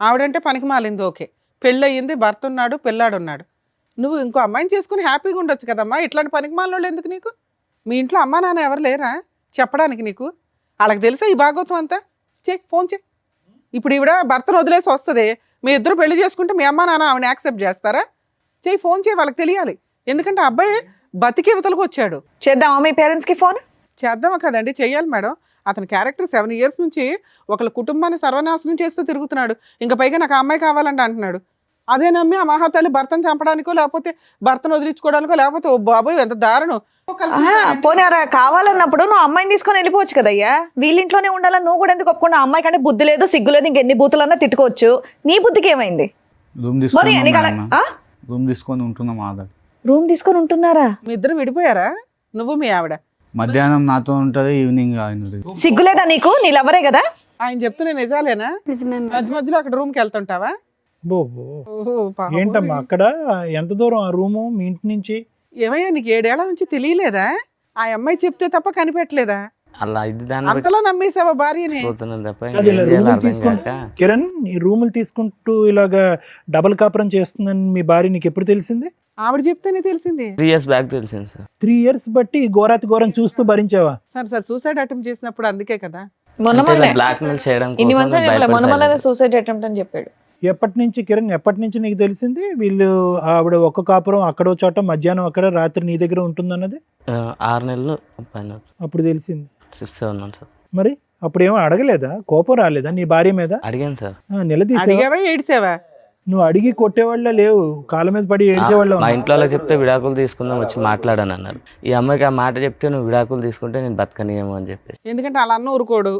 ఆవిడంటే పనికి మాలింది ఓకే, పెళ్ళయింది, భర్త ఉన్నాడు, పిల్లాడున్నాడు. నువ్వు ఇంకో అమ్మాయిని చేసుకుని హ్యాపీగా ఉండొచ్చు కదమ్మా. ఇట్లాంటి పనికి మాలినోళ్ళు ఎందుకు నీకు? మీ ఇంట్లో అమ్మా నాన్న ఎవరు లేరా చెప్పడానికి నీకు? వాళ్ళకి తెలుసా ఈ భాగవతం అంతా? ఫోన్ చే. ఇప్పుడు ఈవిడ భర్తను వదిలేసి వస్తుంది, మీ ఇద్దరు పెళ్లి చేసుకుంటే మీ అమ్మా నాన్న ఆవిడని యాక్సెప్ట్ చేస్తారా? ఫోన్ చేయి, వాళ్ళకి తెలియాలి. ఎందుకంటే అబ్బాయి బతికి ఇవతలకు వచ్చాడు. చేద్దామా మీ పేరెంట్స్కి ఫోన్? చేద్దామా కదండి, చెయ్యాలి మేడం. అతని క్యారెక్టర్ 7 years నుంచి ఒకళ్ళ కుటుంబాన్ని సర్వనాశనం చేస్తూ తిరుగుతున్నాడు. ఇంకా పైగా నాకు ఆ అమ్మాయి కావాలంటే అంటున్నాడు. అదే నమ్మి ఆ మహాతల్లి భర్తను చంపడానికో లేకపోతే భర్తను వదిలించుకోవడానికో లేకపోతే ఓ బాబోయ్ ఎంత దారుణం. పోనీ కావాలన్నప్పుడు నువ్వు అమ్మాయిని తీసుకొని వెళ్ళిపోవచ్చు కదయ్యా. వీళ్ళింట్లోనే ఉండాలని నువ్వు కూడా ఎందుకు ఒప్పుకున్నా? అమ్మాయి కంటే బుద్ధి లేదు, సిగ్గు లేదు, ఇంకెన్ని బూతులన్నా తిట్టుకోవచ్చు. నీ బుద్ధికి ఏమైంది? రూమ్ మరి రూమ్ తీసుకొని ఉంటున్నాం ఆధార్. రూమ్ తీసుకొని ఉంటున్నారా? మీ ఇద్దరు విడిపోయారా? నువ్వు మీ ఆవిడ? మధ్యాహ్నం నాతో ఉంటది, ఈవినింగ్ ఆయన. సిగ్గులేదా నీకు? నీ లవరే కదా. ఆయన చెప్తున్నా నిజాలేనా? నిజమే మేడం. మధ్య మధ్యలో అక్కడ రూమ్కి వెళ్తుంటావా? ఓహో, ఏంటమ్మా అక్కడ ఎంత దూరం ఆ రూము మీ ఇంటి నుంచి? ఏమయ్యా నీకు 7 ఏళ్ల నుంచి తెలియలేదా? ఆ అమ్మాయి చెప్తే తప్ప కనిపెట్టలేదా? అలా ఇది దాన్ని అంతలా నమ్మేసావా భార్యని? పోతున్నాను తప్ప అది ఇలా ఏం చేయాలో రూములు అర్థం తీసుకుంటూ కాక. కిరణ్, ఈ రూములు తీసుకుంటూ ఇలాగా డబల్ కాపురం చేస్తుందని మీ భార్య నీకు ఎప్పుడు తెలిసింది? ఆవిడ చెప్తేనే తెలిసింది. 3 years బ్యాక్ తెలిసింది సార్. 3 years బట్టి ఈ ఘోరాతి ఘోరం చూస్తూ భరించావా? సార్ సూసైడ్ అటెంప్ట్ చేసినప్పుడు అందుకే కదా. బ్లాక్ మెయిల్ చేయడం ఇన్ని కోసం మంత్స్ భయపడి మొన్న silent. సూసైడ్ అటెంప్ట్ అని చెప్పాడు. ఎప్పటి నుంచి కిరణ్, ఎప్పటి నుంచి నీకు తెలిసింది వీళ్ళు ఆవిడ ఒక్క కాపురం అక్కడో చోట మధ్యాహ్నం అక్కడ రాత్రి నీ దగ్గర ఉంటుందన్నది? 6 నెలలు పైన అప్పుడు తెలిసింది. 6-7 months సార్. మరి అప్పుడు ఏమో అడగలేదా? కోపం రాలేదా నీ భార్య మీద? అడిగాను సార్. నిలదీసా? అడిగావా ఏడ్చావా? నువ్వు అడిగి కొట్టేవాళ్ళ లేవు, కాళ్ళ మీద పడి ఏడ్చేవాళ్ళు. మా ఇంట్లో వాళ్ళకి చెప్తే విడాకులు తీసుకుందాం వచ్చి మాట్లాడాను అన్నారు. ఈ అమ్మాయికి ఆ మాట చెప్తే నువ్వు విడాకులు తీసుకుంటే నేను బతకనియేమో అని చెప్పేసి. ఎందుకంటే వాళ్ళ అన్న ఊరుకోడు.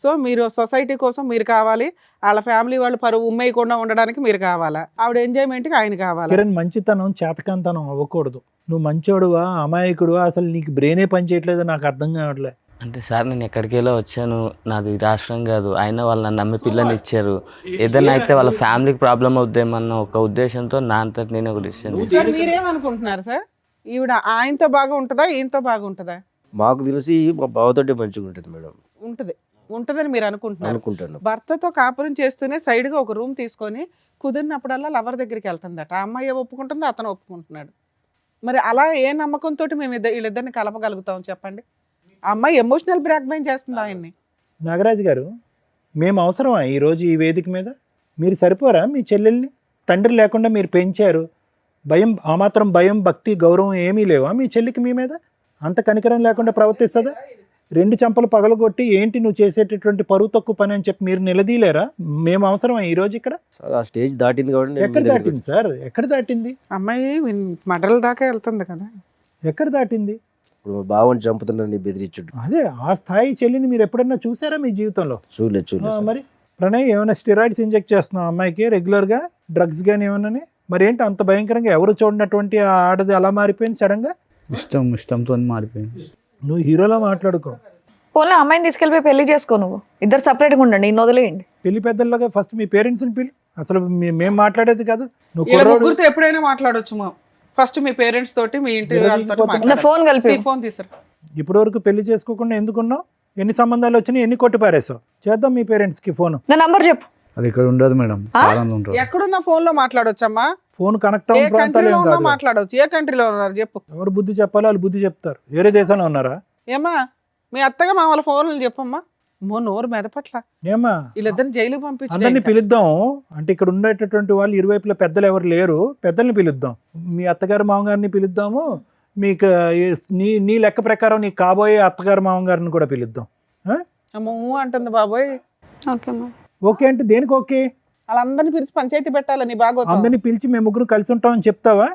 సో మీరు సొసైటీ కోసం మీరు కావాలి, వాళ్ళ ఫ్యామిలీ వాళ్ళు పరువు ఉమ్మేయకుండా ఉండడానికి మీరు కావాలా, ఆవిడ ఎంజాయ్మెంట్కి ఆయన కావాలి. కిరణ్, మంచితనం చేతకాంతనం అవ్వకూడదు. నువ్వు మంచోడువా అమాయకుడువా, అసలు నీకు బ్రెయినే పని చేయట్లేదో నాకు అర్థం కావట్లే. అంటే సార్ నేను ఎక్కడికెళ్ళో వచ్చాను, నాది రాష్ట్రం కాదు, అయినా వాళ్ళు నన్ను నమ్మి పిల్లని ఇచ్చారు. ఏదైనా అయితే వాళ్ళ ఫ్యామిలీకి ప్రాబ్లం అవుద్దేమన్న ఒక ఉద్దేశంతో నా అంతటి నేను ఒక డిసిషన్. సార్ మీరేమనుకుంటున్నారు సార్? ఈవిడ ఆయనతో బాగా ఉంటుందా ఈయనతో బాగా ఉంటుందా? మాకు తెలిసి మా బావతోటే మంచిగా ఉంటుంది మేడం. ఉంటుందని మీరు అనుకుంటున్నారు. అనుకుంటాను. భర్తతో కాపురం చేస్తూనే సైడ్గా ఒక రూమ్ తీసుకొని కుదిరినప్పుడల్లా లవర్ దగ్గరికి వెళ్తుందట. ఆ అమ్మాయి ఒప్పుకుంటుందో అతను ఒప్పుకుంటున్నాడు. మరి అలా ఏ నమ్మకంతో మేము వీళ్ళిద్దరిని కలపగలుగుతాం చెప్పండి? ఆ అమ్మాయి ఎమోషనల్ బ్లాక్మెయిల్ చేస్తుంది ఆయన్ని. నాగరాజు గారు, మేము అవసరమా ఈరోజు ఈ వేదిక మీద? మీరు సరిపోరా? మీ చెల్లెల్ని తండ్రి లేకుండా మీరు పెంచారు, భయం, ఆ మాత్రం భయం, భక్తి, గౌరవం ఏమీ లేవా మీ చెల్లికి మీ మీద? అంత కనికరం లేకుండా ప్రవర్తిస్తుందా? 2 చెంపలు పగలగొట్టి ఏంటి నువ్వు చేసేటటువంటి పరువు తక్కువ పని అని చెప్పి మీరు నిలదీలేరా? మేము అవసరమా ఈ రోజు ఇక్కడ? సార్ ఆ స్టేజ్ దాటింది కాబట్టి నేను ఎక్కడ మీ దగ్గరికి దాటింది సార్? ఎక్కడ దాటింది? అమ్మాయి మడల దాకా వెళ్తుంది కదా. ఎక్కడ దాటింది? ఇప్పుడు మా బావని చంపుతున్నారని బెదిరించుడు. అదే ఆ స్థాయి చెల్లిని మీరు ఎప్పుడన్నా చూసారా మీ జీవితంలో? చూడలేదు మరి ప్రణయ్ ఏమైనా స్టెరాయిడ్స్ ఇంజెక్ట్ చేస్తున్నావు అమ్మాయికి రెగ్యులర్గా, డ్రగ్స్ కానీ ఏమన్నా? మరి ఏంటి అంత భయంకరంగా ఎవరు చూడనటువంటి ఆ ఆడది అలా మారిపోయింది సడన్గా? ఇష్టంతో మారిపోయింది. నువ్వు హీరోలా మాట్లాడుకో. పోనీ అమ్మాయిని తీసుకెళ్ళిపోయి పెళ్లి చేసుకో, నువ్వు ఇద్దరు సపరేట్గా ఉండండి, నిన్ను వదిలేయండి. పెళ్లి పెద్దల్లాగా ఫస్ట్ మీ పేరెంట్స్ని పిలు. అసలు మేము మాట్లాడేది కాదు. నువ్వు ఇలా కుర్రోడు. ముగ్గురితో ఎప్పుడైనా మాట్లాడొచ్చు. ఫస్ట్ మీ పేరెంట్స్ తోటి, మీ ఇంటి వాళ్ళతో నా మాట్లాడాలి. ఫోన్ కలిపి ఫోన్ తీసారు. ఇప్పటి వరకు పెళ్లి చేసుకోకుండా ఎందుకున్నావు? ఎన్ని సంబంధాలు వచ్చినాయి, ఎన్ని కొట్టి పారేసావు? చేద్దాం మీ పేరెంట్స్కి ఫోన్. నా నంబర్ చెప్పు. అది ఇక్కడ ఉండదు మేడం, కాలంలో ఉంటారు. ఎక్కడున్న ఫోన్ లో మాట్లాడొచ్చమ్మా? ఫోన్ కనెక్ట్ ఏ అవ్వని ప్రాంతాలు కంట్రీలో ఏం ఉన్నా కాదు. మాట్లాడవచ్చు. ఏ కంట్రీలో ఉన్నారు చెప్పు. ఎవరు బుద్ధి చెప్పాలో వాళ్ళు బుద్ధి చెప్తారు. వేరే దేశంలో ఉన్నారా? ఏమా మీ అత్తగా మా వాళ్ళ ఫోన్లు చెప్పమ్మా. నోరు మెదపట్ల. ఏమా వీళ్ళిద్దరిని జైలుకి అందరినీ పంపించి పిలుద్దాం. అంటే ఇక్కడ ఉండేటటువంటి వాళ్ళు ఇరువైపుల పెద్దలు ఎవరు లేరు, పెద్దల్ని పిలుద్దాం. మీ అత్తగారు మామగారిని పిలుద్దాము. మీకు నీ లెక్క ప్రకారం నీ కాబోయే అత్తగారు మామగారిని కూడా పిలుద్దాం. అమ్మో అంటుంది బాబోయ్. Okay madam. ఓకే అంటే దేనికి ఓకే? వాళ్ళందరినీ పిలిచి పంచాయతీ పెట్టాలని బాగా అందరినీ పిలిచి మేము ముగ్గురు కలిసి ఉంటామని చెప్తావా?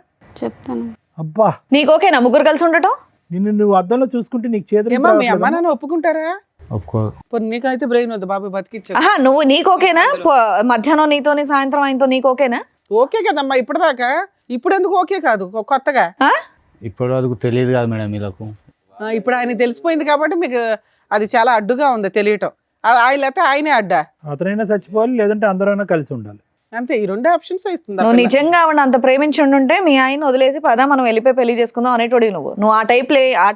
చెప్తాను. అబ్బా, నీకు ఓకేనా ముగ్గురు కలిసి ఉండటం? నిన్ను నువ్వు అద్దంలో చూసుకుంటే నీకు చేతులు ఏమా మీ అమ్మ నాన్న ఒప్పుకుంటారా? ఒప్పుకో. పోనీ నీకైతే బ్రెయిన్ వద్దు బాబు, బతికిచ్చా. ఆహా, నువ్వు నీకు ఓకేనా? మధ్యాహ్నం నీతోని సాయంత్రం ఆయనతో నీకు ఓకేనా? ఓకే కదమ్మా ఇప్పటిదాకా. ఇప్పుడు ఎందుకు ఓకే కాదు కొత్తగా? ఇప్పటి వరకు తెలియదు కదా మేడం వీళ్ళకు. ఇప్పుడు ఆయన తెలిసిపోయింది కాబట్టి మీకు అది చాలా అడ్డుగా ఉంది తెలియటం. ఆయన లేకపోతే ఆయనే అడ్డా. అతనైనా చచ్చిపోవాలి, లేదంటే అందరైనా కలిసి ఉండాలి. అంతే, ఈ 2 ఆప్షన్స్ ఇస్తుంది. నువ్వు నిజంగా ఆవిడ అంత ప్రేమించుంటే మీ ఆయన వదిలేసి పదా మనం వెళ్ళిపోయి పెళ్లి చేసుకుందాం అనేటోడి. నువ్వు ఆ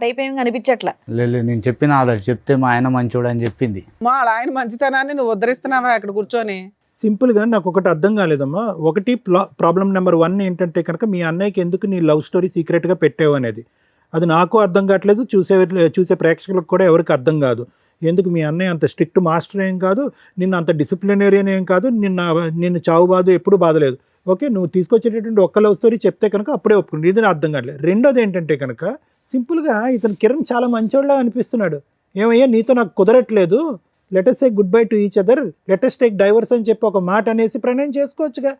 టైప్ ఏం కనిపించట్లా. లేదు నేను చెప్పిన ఆల్రెడీ చెప్తే మా ఆయన మంచోడు అని చెప్పింది. మా ఆయన మంచితనాన్ని నువ్వు ఉద్ధరిస్తున్నావా అక్కడ కూర్చొని? సింపుల్గా నాకు ఒకటి అర్థం కాలేదమ్మా. ఒకటి ప్రాబ్లం నెంబర్ 1 ఏంటంటే కనుక మీ అన్నయ్యకి ఎందుకు నీ లవ్ స్టోరీ సీక్రెట్గా పెట్టావు అనేది. అది నాకు అర్థం కావట్లేదు, చూసే ప్రేక్షకులకు కూడా ఎవరికి అర్థం కాదు. ఎందుకు మీ అన్నయ్య అంత స్ట్రిక్ట్ మాస్టర్ ఏం కాదు, నిన్ను అంత డిసిప్లినరియన్ ఏం కాదు, నిన్ను చావు బాధ ఎప్పుడు బాధలేదు. ఓకే, నువ్వు తీసుకొచ్చేటటువంటి ఒక్క లవ్ స్టోరీ చెప్తే కనుక అప్పుడే ఒప్పుకుంటుంది. ఇది అర్థం కావట్లేదు. రెండోది ఏంటంటే కనుక సింపుల్గా ఇతను కిరణ్ చాలా మంచోళ్ళ అనిపిస్తున్నాడు. ఏమయ్యా నీతో నాకు కుదరట్లేదు, let's say goodbye to each other, let's take divorce అని చెప్పి ఒక మాట అనేసి ప్రణయం చేసుకోవచ్చుగా.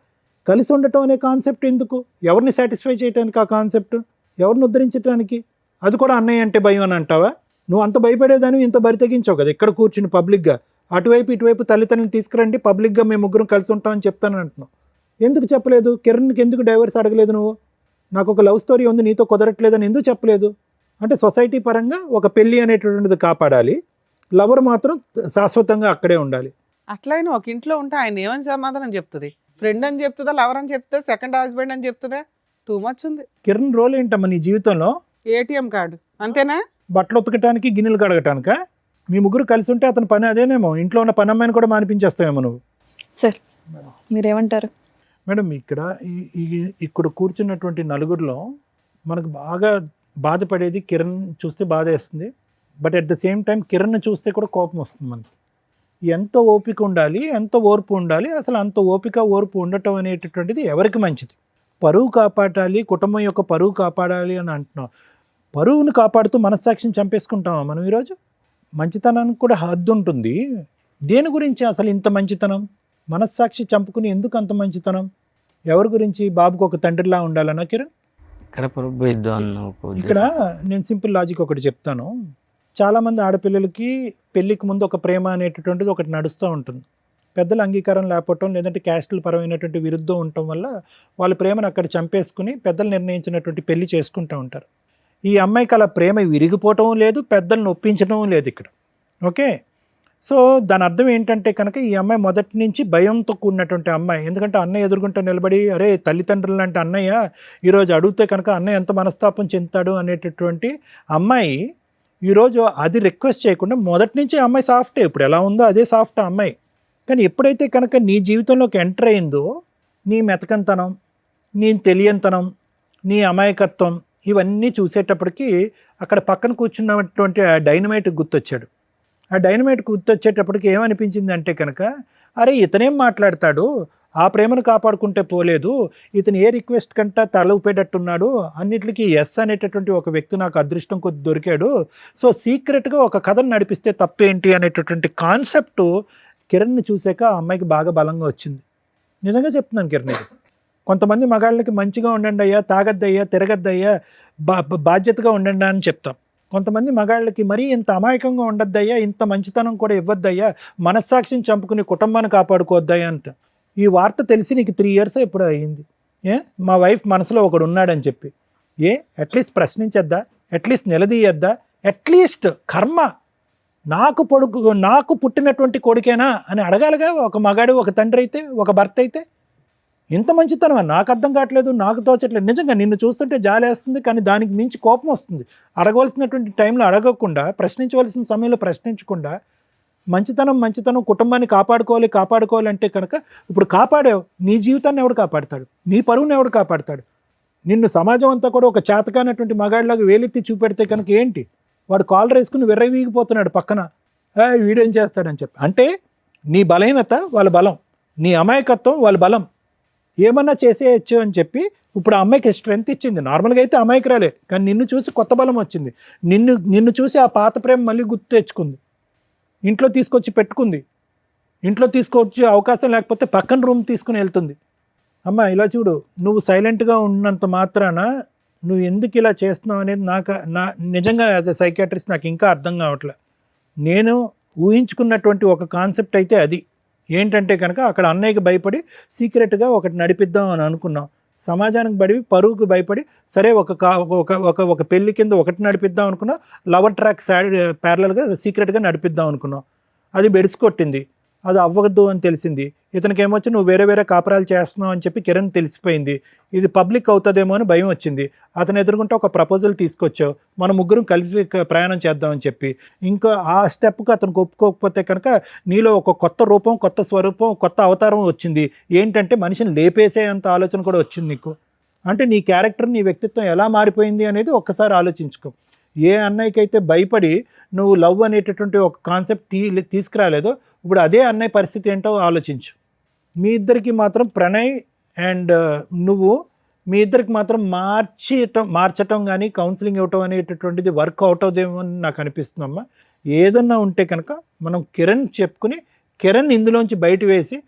కలిసి ఉండటం అనే కాన్సెప్ట్ ఎందుకు? ఎవరిని సాటిస్ఫై చేయడానికి ఆ కాన్సెప్ట్? ఎవరిని ఉద్ధరించడానికి? అది కూడా అన్నయ్య అంటే భయం అని అంటావా? నువ్వు అంత భయపడేదాన్ని ఇంత బరి తెగించావు కదా ఇక్కడ కూర్చుని పబ్లిక్గా. అటువైపు ఇటువైపు తల్లిదండ్రులను తీసుకురండి, పబ్లిక్గా మేము ముగ్గురం కలిసి ఉంటామని చెప్తానని అంటున్నావు. ఎందుకు చెప్పలేదు? కిరణ్కి ఎందుకు డైవర్స్ అడగలేదు నువ్వు? నాకు ఒక లవ్ స్టోరీ ఉంది నీతో కుదరట్లేదని ఎందుకు చెప్పలేదు? అంటే సొసైటీ పరంగా ఒక పెళ్ళి అనేటటువంటిది కాపాడాలి, లవర్ మాత్రం శాశ్వతంగా అక్కడే ఉండాలి. అట్లయినా ఒక ఇంట్లో ఉంటే ఆయన ఏమని సమాధానం చెప్తుంది? ఫ్రెండ్ అని చెప్తుందా, లవర్ అని చెప్తుందా, సెకండ్ హస్బెండ్ అని చెప్తుందా? టూ మచ్ ఉంది. కిరణ్ రోల్ ఏంటమ్మా నీ జీవితంలో? ఏటీఎం కార్డు అంతేనా? బట్టలు ఉతకటానికి, గిన్నెలు కడగటానికా? మీ ముగ్గురు కలిసి ఉంటే అతని పని అదేనేమో. ఇంట్లో ఉన్న పని అమ్మాయిని కూడా మానిపించేస్తావేమో నువ్వు. సార్ మీరేమంటారు? మేడం ఇక్కడ కూర్చున్నటువంటి నలుగురిలో మనకు బాగా బాధపడేది కిరణ్ చూస్తే బాధ వేస్తుంది. But at the same time Kiran చూస్తే కూడా కోపం వస్తుంది మనకి. ఎంత ఓపిక ఉండాలి, ఎంత ఓర్పు ఉండాలి, అసలు అంత ఓపిక ఓర్పు ఉండటం అనేటటువంటిది ఎవరికి మంచిది? పరువు కాపాడాలి, కుటుంబం యొక్క పరువు కాపాడాలి అని అంటున్నాం. పరువును కాపాడుతూ మనస్సాక్షిని చంపేసుకుంటామా మనం ఈరోజు? మంచితనానికి కూడా హద్దు ఉంటుంది. దేని గురించి అసలు ఇంత మంచితనం? మనస్సాక్షి చంపుకుని ఎందుకు అంత మంచితనం? ఎవరి గురించి? బాబుకు ఒక తండ్రిలా ఉండాలన్నా కిరణ్? ఇక్కడ నేను సింపుల్ లాజిక్ ఒకటి చెప్తాను. చాలామంది ఆడపిల్లలకి పెళ్ళికి ముందు ఒక ప్రేమ అనేటటువంటిది ఒకటి నడుస్తూ ఉంటుంది. పెద్దల అంగీకారం లేకపోవటం, లేదంటే క్యాస్టుల పరమైనటువంటి విరుద్ధం ఉండటం వల్ల వాళ్ళ ప్రేమను అక్కడ చంపేసుకుని పెద్దలు నిర్ణయించినటువంటి పెళ్లి చేసుకుంటూ ఉంటారు. ఈ అమ్మాయికి అలా ప్రేమ విరిగిపోవటం లేదు, పెద్దలను ఒప్పించడం లేదు ఇక్కడ. ఓకే, సో దాని అర్థం ఏంటంటే కనుక ఈ అమ్మాయి మొదటి నుంచి భయంతో కూడినటువంటి అమ్మాయి. ఎందుకంటే అన్నయ్య ఎదుర్కొంటే నిలబడి అరే తల్లిదండ్రులు లాంటి అన్నయ్య ఈరోజు అడిగితే కనుక అన్నయ్య ఎంత మనస్తాపం చెందుతాడు అనేటటువంటి అమ్మాయి ఈరోజు అది రిక్వెస్ట్ చేయకుండా మొదటి నుంచి అమ్మాయి సాఫ్టే. ఇప్పుడు ఎలా ఉందో అదే సాఫ్ట్ అమ్మాయి. కానీ ఎప్పుడైతే కనుక నీ జీవితంలోకి ఎంటర్ అయిందో నీ మెతకంతనం, నీ తెలియంతనం, నీ అమాయకత్వం ఇవన్నీ చూసేటప్పటికి అక్కడ పక్కన కూర్చున్నటువంటి ఆ డైనమైట్ గుర్తొచ్చాడు. ఆ డైనమైట్ గుర్తొచ్చేటప్పటికి ఏమనిపించింది అంటే కనుక అరే ఇతనేం మాట్లాడతాడు, ఆ ప్రేమను కాపాడుకుంటే పోలేదు, ఇతను ఏ రిక్వెస్ట్ కంటే తల ఊపేటట్టున్నాడు, అన్నిటికీ ఎస్ అనేటటువంటి ఒక వ్యక్తి నాకు అదృష్టం కొద్ది దొరికాడు, సో సీక్రెట్గా ఒక కథను నడిపిస్తే తప్పేంటి అనేటటువంటి కాన్సెప్ట్ కిరణ్ని చూసాక ఆ అమ్మాయికి బాగా బలంగా వచ్చింది. నిజంగా చెప్తున్నాను కిరణ్, ఇది కొంతమంది మగాళ్ళకి మంచిగా ఉండండి అయ్యా, తాగద్దయ్యా, తిరగద్దయ్యా, బాధ్యతగా ఉండండి అని చెప్తాం. కొంతమంది మగాళ్ళకి మరీ ఇంత అమాయకంగా ఉండద్దయ్యా, ఇంత మంచితనం కూడా ఇవ్వద్దయ్యా, మనస్సాక్షిని చంపుకుని కుటుంబాన్ని కాపాడుకోవద్దయ్యా అంట. ఈ వార్త తెలిసి నీకు 3 years ఎప్పుడు అయ్యింది. మా వైఫ్ మనసులో ఒకడు ఉన్నాడని చెప్పి అట్లీస్ట్ ప్రశ్నించద్దా, అట్లీస్ట్ నిలదీయద్దా, అట్లీస్ట్ కర్మ నాకు పుట్టినటువంటి కొడుకేనా అని అడగాలిగా ఒక మగాడు, ఒక తండ్రి అయితే, ఒక భర్త అయితే. ఇంత మంచితనం నాకు అర్థం కావట్లేదు, నాకు తోచట్లేదు. నిజంగా నిన్ను చూస్తుంటే జాలేస్తుంది, కానీ దానికి మించి కోపం వస్తుంది. అడగవలసినటువంటి టైంలో అడగకుండా, ప్రశ్నించవలసిన సమయంలో ప్రశ్నించకుండా, మంచితనం కుటుంబాన్ని కాపాడుకోవాలి అంటే కనుక ఇప్పుడు కాపాడావు, నీ జీవితాన్ని ఎవడు కాపాడతాడు, నీ పరువుని ఎవడు కాపాడతాడు? నిన్ను సమాజం అంతా కూడా ఒక చేతకానటువంటి మగాడిలాగా వేలెత్తి చూపెడితే కనుక ఏంటి, వాడు కాలర్ వేసుకుని విర్రవీగిపోతున్నాడు పక్కన, వీడేం చేస్తాడని చెప్పి. అంటే నీ బలహీనత వాళ్ళ బలం, నీ అమాయకత్వం వాళ్ళ బలం, ఏమన్నా చేసేయచ్చు అని చెప్పి ఇప్పుడు ఆ అమ్మాయికి స్ట్రెంత్ ఇచ్చింది. నార్మల్గా అయితే అమాయకురాలే, కానీ నిన్ను చూసి కొత్త బలం వచ్చింది. నిన్ను చూసి ఆ పాత ప్రేమ మళ్ళీ గుర్తు తెచ్చుకుంది, ఇంట్లో తీసుకొచ్చి పెట్టుకుంది. ఇంట్లో తీసుకొచ్చి అవకాశం లేకపోతే పక్కన రూమ్ తీసుకుని వెళ్తుంది. అమ్మ ఇలా చూడు, నువ్వు సైలెంట్గా ఉన్నంత మాత్రాన నువ్వు ఎందుకు ఇలా చేస్తున్నావు అనేది నా నిజంగా యాజ్ ఎ సైకియాట్రిస్ట్ నాకు ఇంకా అర్థం కావట్లే. నేను ఊహించుకున్నటువంటి ఒక కాన్సెప్ట్ అయితే అది ఏంటంటే కనుక అక్కడ అన్నయ్యకి భయపడి సీక్రెట్గా ఒకటి నడిపిద్దాం అని అనుకున్నాం. సమాజానికి భయపడి, పరువుకు భయపడి, సరే ఒక పెళ్లి కింద ఒకటి నడిపిద్దాం అనుకున్నాం, లవర్ ట్రాక్ ప్యారలల్గా సీక్రెట్గా నడిపిద్దాం అనుకున్నాం. అది బెడిసికొట్టింది, అది అవ్వద్దు అని తెలిసింది. ఇతనికి ఏమొచ్చి నువ్వు వేరే కాపురాలు చేస్తున్నావు అని చెప్పి కిరణ్ తెలిసిపోయింది. ఇది పబ్లిక్ అవుతుందేమో అని భయం వచ్చింది. అతను ఎదుర్కొంటే ఒక ప్రపోజల్ తీసుకొచ్చావు, మన ముగ్గురం కలిసి ప్రయాణం చేద్దామని చెప్పి. ఇంకా ఆ స్టెప్కి అతనికి ఒప్పుకోకపోతే కనుక నీలో ఒక కొత్త రూపం, కొత్త స్వరూపం, కొత్త అవతారం వచ్చింది. ఏంటంటే మనిషిని లేపేసేంత ఆలోచన కూడా వచ్చింది నీకు. అంటే నీ క్యారెక్టర్, నీ వ్యక్తిత్వం ఎలా మారిపోయింది అనేది ఒక్కసారి ఆలోచించుకో. ఏ అన్నయ్యకైతే భయపడి నువ్వు లవ్ అనేటటువంటి ఒక కాన్సెప్ట్ తీసుకురాలేదో, ఇప్పుడు అదే అన్నయ్య పరిస్థితి ఏంటో ఆలోచించు. మీ ఇద్దరికి మాత్రం ప్రణయ్ అండ్ నువ్వు మీ ఇద్దరికి మాత్రం మార్చటం కానీ కౌన్సిలింగ్ ఇవ్వటం అనేటటువంటిది వర్క్ అవుట్ అవుదేమో అని నాకు అనిపిస్తుందమ్మా. ఏదన్నా ఉంటే కనుక మనం కిరణ్ చెప్పుకుని కిరణ్ ఇందులోంచి బయట వేసి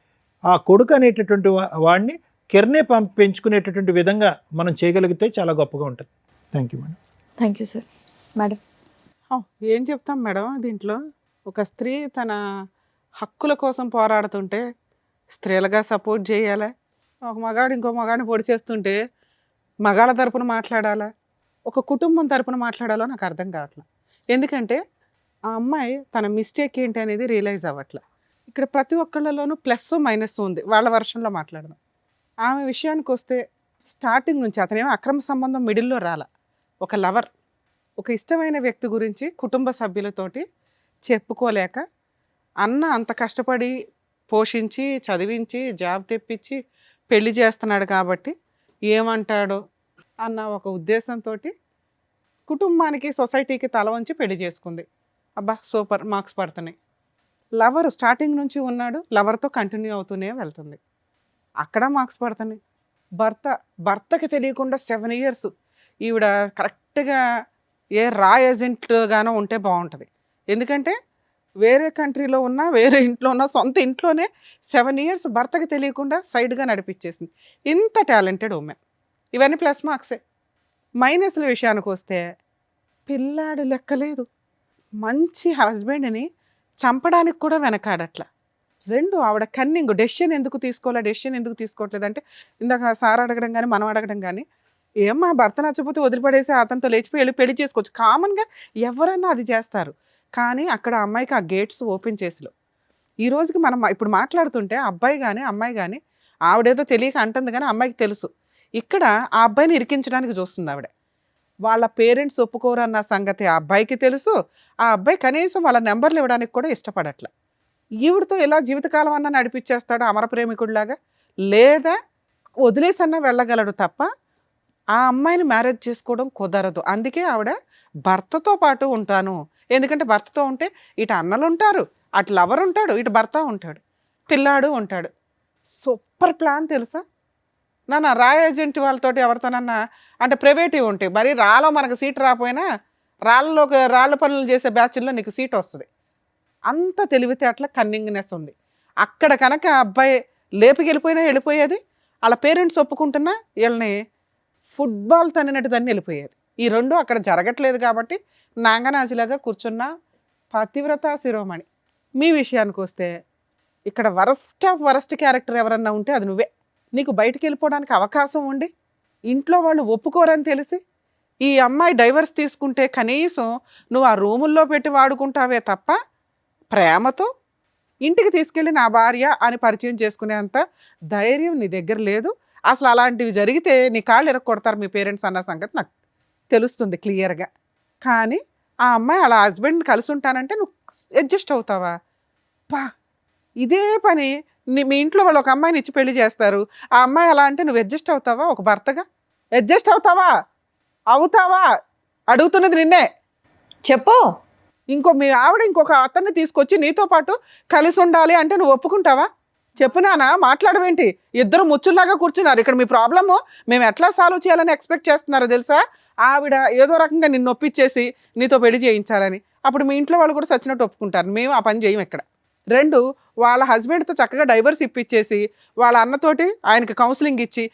ఆ కొడుకు అనేటటువంటి వాడిని కిరణే పెంచుకునేటటువంటి విధంగా మనం చేయగలిగితే చాలా గొప్పగా ఉంటుంది. Thank you madam. Thank you sir. Madam, ఏం చెప్తాం మేడం, దీంట్లో ఒక స్త్రీ తన హక్కుల కోసం పోరాడుతుంటే స్త్రీలుగా సపోర్ట్ చేయాలా, ఒక మగాడు ఇంకో మగాడిని పొడి చేస్తుంటే మగాళ్ళ తరపున మాట్లాడాలా, ఒక కుటుంబం తరపున మాట్లాడాలో నాకు అర్థం కావట్లేదు. ఎందుకంటే ఆ అమ్మాయి తన మిస్టేక్ ఏంటి అనేది రియలైజ్ అవ్వట్లే. ఇక్కడ ప్రతి ఒక్కళ్ళలోనూ ప్లస్ మైనస్ ఉంది. వాళ్ళ వర్షన్లో మాట్లాడదాం. ఆమె విషయానికి వస్తే స్టార్టింగ్ నుంచి అతనేమో అక్రమ సంబంధం మిడిల్లో రాల, ఒక లవర్, ఒక ఇష్టమైన వ్యక్తి గురించి కుటుంబ సభ్యులతోటి చెప్పుకోలేక అన్న అంత కష్టపడి పోషించి, చదివించి, జాబ్ తెప్పించి పెళ్లి చేస్తున్నాడు కాబట్టి ఏమంటాడో అన్న ఒక ఉద్దేశంతో కుటుంబానికి, సొసైటీకి తల వంచి పెళ్లి చేసుకుంది. అబ్బా సూపర్, మార్క్స్ పడుతున్నాయి. లవర్ స్టార్టింగ్ నుంచి ఉన్నాడు, లవర్తో కంటిన్యూ అవుతూనే వెళ్తుంది, అక్కడ మార్క్స్ పడుతున్నాయి. భర్తకి తెలియకుండా 7 years ఈవిడ కరెక్ట్గా ఏ రా ఏజెంట్గానో ఉంటే బాగుంటుంది. ఎందుకంటే వేరే కంట్రీలో ఉన్నా, వేరే ఇంట్లో ఉన్నా, సొంత ఇంట్లోనే 7 years భర్తకి తెలియకుండా సైడ్గా నడిపించేసింది. ఇంత టాలెంటెడ్ ఉమెన్. ఇవన్నీ ప్లస్ మార్క్సే. మైనస్ల విషయానికి వస్తే పిల్లాడు లెక్కలేదు, మంచి హస్బెండ్ని చంపడానికి కూడా వెనకాడట్ల. 2 ఆవిడ కన్నింగ్, డెసిషన్ ఎందుకు తీసుకోవట్లేదు అంటే ఇందాక సార్ అడగడం కానీ మనం అడగడం కానీ, ఏమ్మా భర్త నచ్చకపోతే వదిలిపడేసి అతనితో లేచిపోయి పెళ్లి చేసుకోవచ్చు, కామన్గా ఎవరన్నా అది చేస్తారు. కానీ అక్కడ అమ్మాయికి ఆ గేట్స్ ఓపెన్ చేసిలో ఈ రోజుకి మనం ఇప్పుడు మాట్లాడుతుంటే అబ్బాయి కానీ అమ్మాయి కానీ ఆవిడేదో తెలియక అంటుంది, కానీ అమ్మాయికి తెలుసు ఇక్కడ ఆ అబ్బాయిని ఇరికించడానికి చూస్తుంది ఆవిడ. వాళ్ళ పేరెంట్స్ ఒప్పుకోరు అన్న సంగతి ఆ అబ్బాయికి తెలుసు. ఆ అబ్బాయి కనీసం వాళ్ళ నెంబర్లు ఇవ్వడానికి కూడా ఇష్టపడట్ల. ఈవిడతో ఇలా జీవితకాలం అన్నా నడిపించేస్తాడు అమర ప్రేమికుడిలాగా, లేదా వదిలేసన్నా వెళ్ళగలడు తప్ప ఆ అమ్మాయిని మ్యారేజ్ చేసుకోవడం కుదరదు. అందుకే ఆవిడ భర్తతో పాటు ఉంటాను, ఎందుకంటే భర్తతో ఉంటే ఇటు అన్నలు ఉంటారు, అటు లవర్ ఉంటాడు, ఇటు భర్త ఉంటాడు, పిల్లాడు ఉంటాడు. సూపర్ ప్లాన్ తెలుసా నాన్న. రా ఏజెంట్ వాళ్ళతోటి ఎవరితోనన్నా అంటే ప్రైవేటివ్ ఉంటాయి, మరి రాలో మనకు సీట్ రాకపోయినా రాళ్ళ పనులు చేసే బ్యాచ్ల్లో నీకు సీట్ వస్తుంది. అంత తెలివితేటల కన్నింగ్నెస్ ఉంది అక్కడ. కనుక అబ్బాయి లేపుకెళ్ళిపోయినా వెళ్ళిపోయేది, వాళ్ళ పేరెంట్స్ ఒప్పుకుంటున్నా వీళ్ళని ఫుట్బాల్ తన్నినట్టు తన్ని వెళ్ళిపోయేది. ఈ రెండు అక్కడ జరగట్లేదు కాబట్టి నాంగనాజిలాగా కూర్చున్న పతివ్రత శిరోమణి. మీ విషయానికి వస్తే ఇక్కడ వరస్ట్ ఆఫ్ వరస్ట్ క్యారెక్టర్ ఎవరన్నా ఉంటే అది నువ్వే. నీకు బయటికి వెళ్ళిపోవడానికి అవకాశం ఉండి ఇంట్లో వాళ్ళు ఒప్పుకోరని తెలిసి ఈ అమ్మాయి డైవర్స్ తీసుకుంటే కనీసం నువ్వు ఆ రూముల్లో పెట్టి వాడుకుంటావే తప్ప ప్రేమతో ఇంటికి తీసుకెళ్ళి నా భార్య అని పరిచయం చేసుకునేంత ధైర్యం నీ దగ్గర లేదు. అసలు అలాంటివి జరిగితే నీ కాళ్ళు ఎరగొడతారు మీ పేరెంట్స్ అన్న సంగతి నాకు తెలుస్తుంది క్లియర్గా. కానీ ఆ అమ్మాయి అలా హస్బెండ్ కలిసి ఉంటానంటే నువ్వు అడ్జస్ట్ అవుతావా? పా ఇదే పని మీ ఇంట్లో వాళ్ళు ఒక అమ్మాయిని ఇచ్చి పెళ్లి చేస్తారు, ఆ అమ్మాయి అలా అంటే నువ్వు అడ్జస్ట్ అవుతావా? ఒక భర్తగా అడ్జస్ట్ అవుతావా? అడుగుతున్నది నిన్నే. చెప్పు. మీ ఆవిడ ఇంకొక అతన్ని తీసుకొచ్చి నీతో పాటు కలిసి ఉండాలి అంటే నువ్వు ఒప్పుకుంటావా? చెప్పు నాన్న, మాట్లాడవేంటి? ఇద్దరు ముచ్చుల్లాగా కూర్చున్నారు ఇక్కడ. మీ ప్రాబ్లము మేము ఎట్లా సాల్వ్ చేయాలని ఎక్స్పెక్ట్ చేస్తున్నారో తెలుసా? ఆవిడ ఏదో రకంగా నిన్ను ఒప్పించేసి నీతో పెళ్లి చేయించాలని. అప్పుడు మీ ఇంట్లో వాళ్ళు కూడా సచ్చినట్టు ఒప్పుకుంటారు. మేము ఆ పని చేయం ఇక్కడ. 2, వాళ్ళ హస్బెండ్తో చక్కగా డైవర్స్ ఇప్పించేసి వాళ్ళ అన్నతోటి ఆయనకి కౌన్సిలింగ్ ఇచ్చి,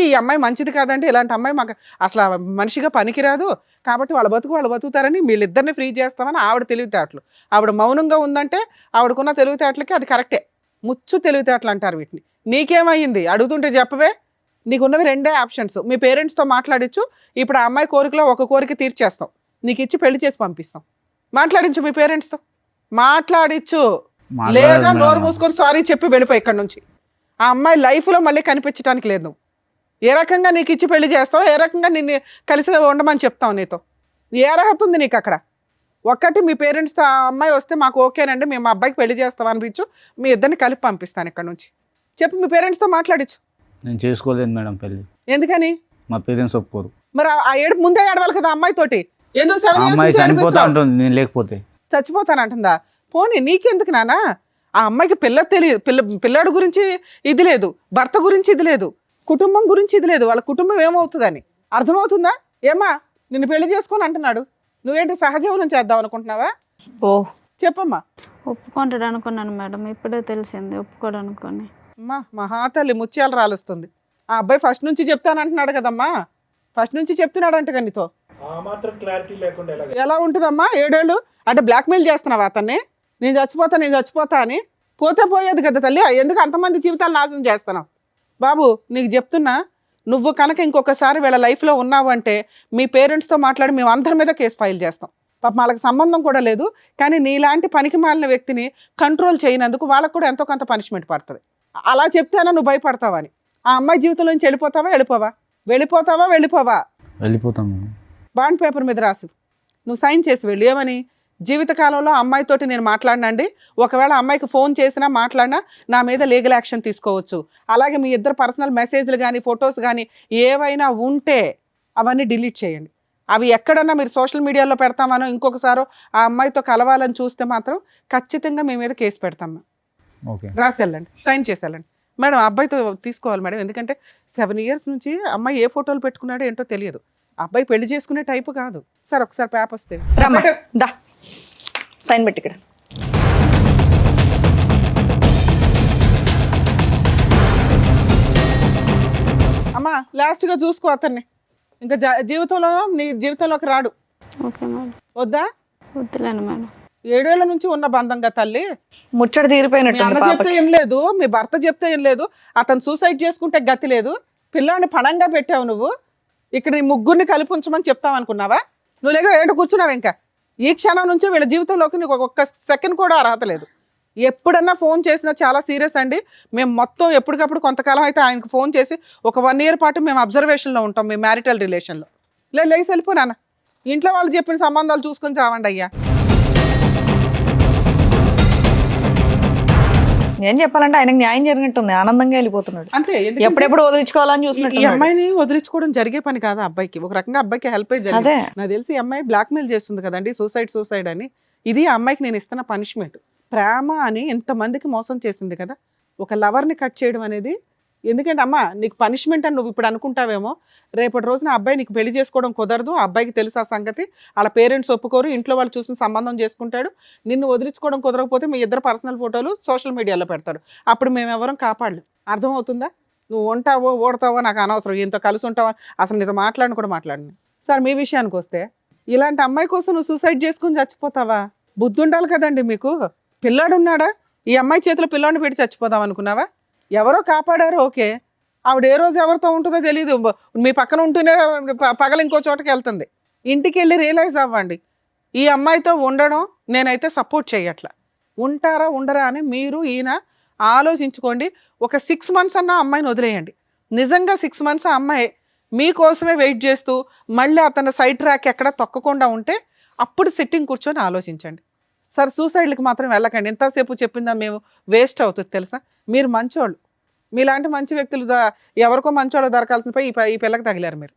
ఈ అమ్మాయి మంచిది కాదంటే ఇలాంటి అమ్మాయి మాకు అసలు మనిషిగా పనికిరాదు కాబట్టి వాళ్ళు బతుకుతారని వీళ్ళిద్దరిని ఫ్రీ చేస్తామని ఆవిడ తెలివితేటలు. ఆవిడ మౌనంగా ఉందంటే ఆవిడకున్న తెలివితేటలకి అది కరెక్టే. ముచ్చు తెలివితేటలు అంటారు వీటిని. నీకేమయ్యింది అడుగుతుంటే చెప్పవే. నీకున్నవి 2 ఆప్షన్స్. మీ పేరెంట్స్తో మాట్లాడించు, ఇప్పుడు ఆ అమ్మాయి కోరికలో ఒక కోరిక తీర్చేస్తాం, నీకు ఇచ్చి పెళ్లి చేసి పంపిస్తాం. మాట్లాడించు మీ పేరెంట్స్తో, మాట్లాడించు. లేదా నోరు మూసుకొని సారీ చెప్పి వెళ్ళిపోయి ఇక్కడ నుంచి. ఆ అమ్మాయి లైఫ్లో మళ్ళీ కనిపించడానికి లేదు. నువ్వు ఏ రకంగా నీకు ఇచ్చి పెళ్లి చేస్తావు, ఏ రకంగా నిన్ను కలిసి ఉండమని చెప్తావు, నీతో ఏ అర్హత ఉంది నీకు అక్కడ? ఒక్కటి మీ పేరెంట్స్తో ఆ అమ్మాయి వస్తే మాకు ఓకేనండి, మేము మా అబ్బాయికి పెళ్లి చేస్తాం అనిపించు, మీ ఇద్దరిని కలిపి పంపిస్తాను ఇక్కడ నుంచి చెప్పి మీ పేరెంట్స్తో మాట్లాడించు. నేను చేసుకోలేదు మేడం పెళ్ళి. ఎందుకని? మా పేరెంట్స్ ఒప్పుకోరు. మరి ఆ ఏడుపు ముందే ఏడవాలి కదా అమ్మాయితోటి. ఎందుకు 7 years అమ్మాయి నుంచి చనిపోతా ఏడిపిస్తావు? ఉంటుంది నేను లేకపోతే. చచ్చిపోతానంటుందా? పోనీ నీకెందుకు నానా? ఆ అమ్మాయికి పిల్లాడు గురించి ఇది లేదు, భర్త గురించి ఇది లేదు, కుటుంబం గురించి ఇది లేదు. వాళ్ళ కుటుంబం ఏమవుతుందని అర్థమవుతుందా? ఏమా నిన్ను పెళ్లి చేసుకొని అంటున్నాడు, నువ్వేంటి సహజీవనం చేద్దాం అనుకుంటున్నావా? ఓ చెప్పమ్మా. ఒప్పుకుంటాడు అనుకున్నాను మేడం, ఇప్పుడే తెలిసింది ఒప్పుకోడు అనుకోని. అమ్మా మహాతల్లి ముత్యాలు రాలుస్తుంది. ఆ అబ్బాయి ఫస్ట్ నుంచి చెప్తానంటున్నాడు కదమ్మా, ఫస్ట్ నుంచి చెప్తున్నాడంట కదా నీతో. ఎలా ఉంటుందమ్మా 7 ఏళ్ళు అంటే బ్లాక్మెయిల్ చేస్తున్నావా అతన్ని? నేను చచ్చిపోతా అని. పోతే పోయేది కదా తల్లి, ఎందుకు అంతమంది జీవితాలు నాశనం చేస్తున్నావు? బాబు నీకు చెప్తున్నా, నువ్వు కనుక ఇంకొకసారి వీళ్ళ లైఫ్లో ఉన్నావు అంటే మీ పేరెంట్స్తో మాట్లాడి మేము అందరి మీద కేసు ఫైల్ చేస్తాం. పాప వాళ్ళకి సంబంధం కూడా లేదు, కానీ నీలాంటి పనికి మాలిన వ్యక్తిని కంట్రోల్ చేయనందుకు వాళ్ళకు కూడా ఎంతో కొంత పనిష్మెంట్ పడుతుంది. అలా చెప్తేనా నువ్వు భయపడతావని? ఆ అమ్మాయి జీవితం నుంచి వెళ్ళిపోతావా? వెళ్ళిపోతాం. బాండ్ పేపర్ మీద రాసు, నువ్వు సైన్ చేసి వెళ్ళు. ఏమని? జీవితకాలంలో అమ్మాయితోటి నేను మాట్లాడినండి, ఒకవేళ అమ్మాయికి ఫోన్ చేసినా మాట్లాడినా నా మీద లీగల్ యాక్షన్ తీసుకోవచ్చు. అలాగే మీ ఇద్దరు పర్సనల్ మెసేజ్లు కానీ ఫొటోస్ కానీ ఏవైనా ఉంటే అవన్నీ డిలీట్ చేయండి. అవి ఎక్కడన్నా మీరు సోషల్ మీడియాలో పెడతామనో ఇంకొకసారో ఆ అమ్మాయితో కలవాలని చూస్తే మాత్రం ఖచ్చితంగా మీ మీద కేసు పెడతామా. ఓకే, రాసి వెళ్ళండి, సైన్ చేసి వెళ్ళండి. మేడం అబ్బాయితో తీసుకోవాలి మేడం, ఎందుకంటే 7 years నుంచి అమ్మాయి ఏ ఫోటోలు పెట్టుకున్నాడో ఏంటో తెలియదు. అబ్బాయి పెళ్లి చేసుకునే టైపు కాదు. సార్ ఒకసారి పేపర్ వస్తే రమ్మా, దా సైన్ పెట్టి ఇక్కడ. అమ్మా లాస్ట్గా చూసుకో అతన్ని, ఇంకా నీ జీవితంలోకి రాడు. Okay madam. వద్దా? వద్దులేను మేడం. 7 ఏళ్ల నుంచి ఉన్న బంధంగా తల్లి. ముచ్చట మీ తీరిపోయినట్టు అన్న చెప్తే ఏం లేదు, మీ భర్త చెప్తే ఏం లేదు, అతను సూసైడ్ చేసుకుంటే గతి లేదు, పిల్లాన్ని పణంగా పెట్టావు నువ్వు. ఇక్కడ నీ ముగ్గురిని కలిపి ఉంచమని చెప్తావు అనుకున్నావా? నువ్వు లేక ఏడు కూర్చున్నావు. ఇంకా ఈ క్షణం నుంచి వీళ్ళ జీవితంలోకి నీకు ఒక్క సెకండ్ కూడా అర్హత లేదు. ఎప్పుడన్నా ఫోన్ చేసినా చాలా సీరియస్ అండి. మేము మొత్తం ఎప్పటికప్పుడు కొంతకాలం అయితే ఆయనకు ఫోన్ చేసి ఒక 1 year పాటు మేము అబ్జర్వేషన్లో ఉంటాం, మేము మ్యారిటల్ రిలేషన్లో. లేసి వెళ్ళిపోనా, ఇంట్లో వాళ్ళు చెప్పిన సంబంధాలు చూసుకొని చావండి అయ్యా. ఏం చెప్పాలంటే ఆయనకు న్యాయం జరిగినట్టుంది, ఆనందంగా వెళ్ళిపోతున్నాడు. అంతే. ఎప్పుడెప్పుడు వదిలించుకోవాలని ఈ చూసినట్టు. అమ్మాయిని వదిలించుకోవడం జరిగే పని కాదా అబ్బాయికి? ఒక రకంగా అబ్బాయికి హెల్ప్ అయ్యి జరిగింది. అదే నాకు తెలిసి ఈ అమ్మాయి బ్లాక్మెయిల్ చేస్తుంది కదండి, సూసైడ్ అని. ఇది ఆ అమ్మాయికి నేను ఇస్తున్న పనిష్మెంట్. ప్రేమ అని ఎంతమందికి మోసం చేసింది కదా, ఒక లవర్ని కట్ చేయడం అనేది, ఎందుకంటే అమ్మ నీకు పనిష్మెంట్ అని నువ్వు ఇప్పుడు అనుకుంటావేమో, రేపటి రోజున ఆ అబ్బాయి నీకు పెళ్లి చేసుకోవడం కుదరదు, ఆ అబ్బాయికి తెలుసు ఆ సంగతి, వాళ్ళ పేరెంట్స్ ఒప్పుకోరు, ఇంట్లో వాళ్ళు చూసిన సంబంధం చేసుకుంటాడు, నిన్ను వదిలించుకోవడం కుదరకపోతే మీ ఇద్దరు పర్సనల్ ఫోటోలు సోషల్ మీడియాలో పెడతాడు, అప్పుడు మేము ఎవరం కాపాడలేం. అర్థమవుతుందా? నువ్వు ఉంటావో ఓడతావో నాకు అనవసరం, ఇంత కలిసి ఉంటావో అసలు నీతో మాట్లాడిన కూడా మాట్లాడిన. సార్ మీ విషయానికి వస్తే, ఇలాంటి అమ్మాయి కోసం నువ్వు సూసైడ్ చేసుకుని చచ్చిపోతావా? బుద్ధి ఉండాలి కదండి మీకు. పిల్లాడు ఉన్నాడా? ఈ అమ్మాయి చేతిలో పిల్లాడిని పెట్టి చచ్చిపోదాం అనుకున్నావా? ఎవరో కాపాడారు, ఓకే. ఆవిడ ఏ రోజు ఎవరితో ఉంటుందో తెలియదు, మీ పక్కన ఉంటూనే పగల ఇంకో చోటకి వెళ్తుంది. ఇంటికి వెళ్ళి రియలైజ్ అవ్వండి, ఈ అమ్మాయితో ఉండడం నేనైతే సపోర్ట్ చేయట్లా. ఉంటారా ఉండరా అని మీరు ఈయన ఆలోచించుకోండి. ఒక 6 months అన్న అమ్మాయిని వదిలేయండి. నిజంగా 6 months ఆ అమ్మాయి మీకోసమే వెయిట్ చేస్తూ మళ్ళీ అతను సైడ్ ట్రాక్ ఎక్కడ తొక్కకుండా ఉంటే అప్పుడు సిట్టింగ్ కూర్చొని ఆలోచించండి. సార్ సూసైడ్కి మాత్రం వెళ్ళకండి. ఎంతసేపు చెప్పిందా మేము వేస్ట్ అవుతుంది తెలుసా. మీరు మంచోళ్ళు, మీలాంటి మంచి వ్యక్తులు ఎవరికో మంచోళ్ళు దొరకాల్సిన పోయి ఈ పిల్లకి తగిలారు. మీరు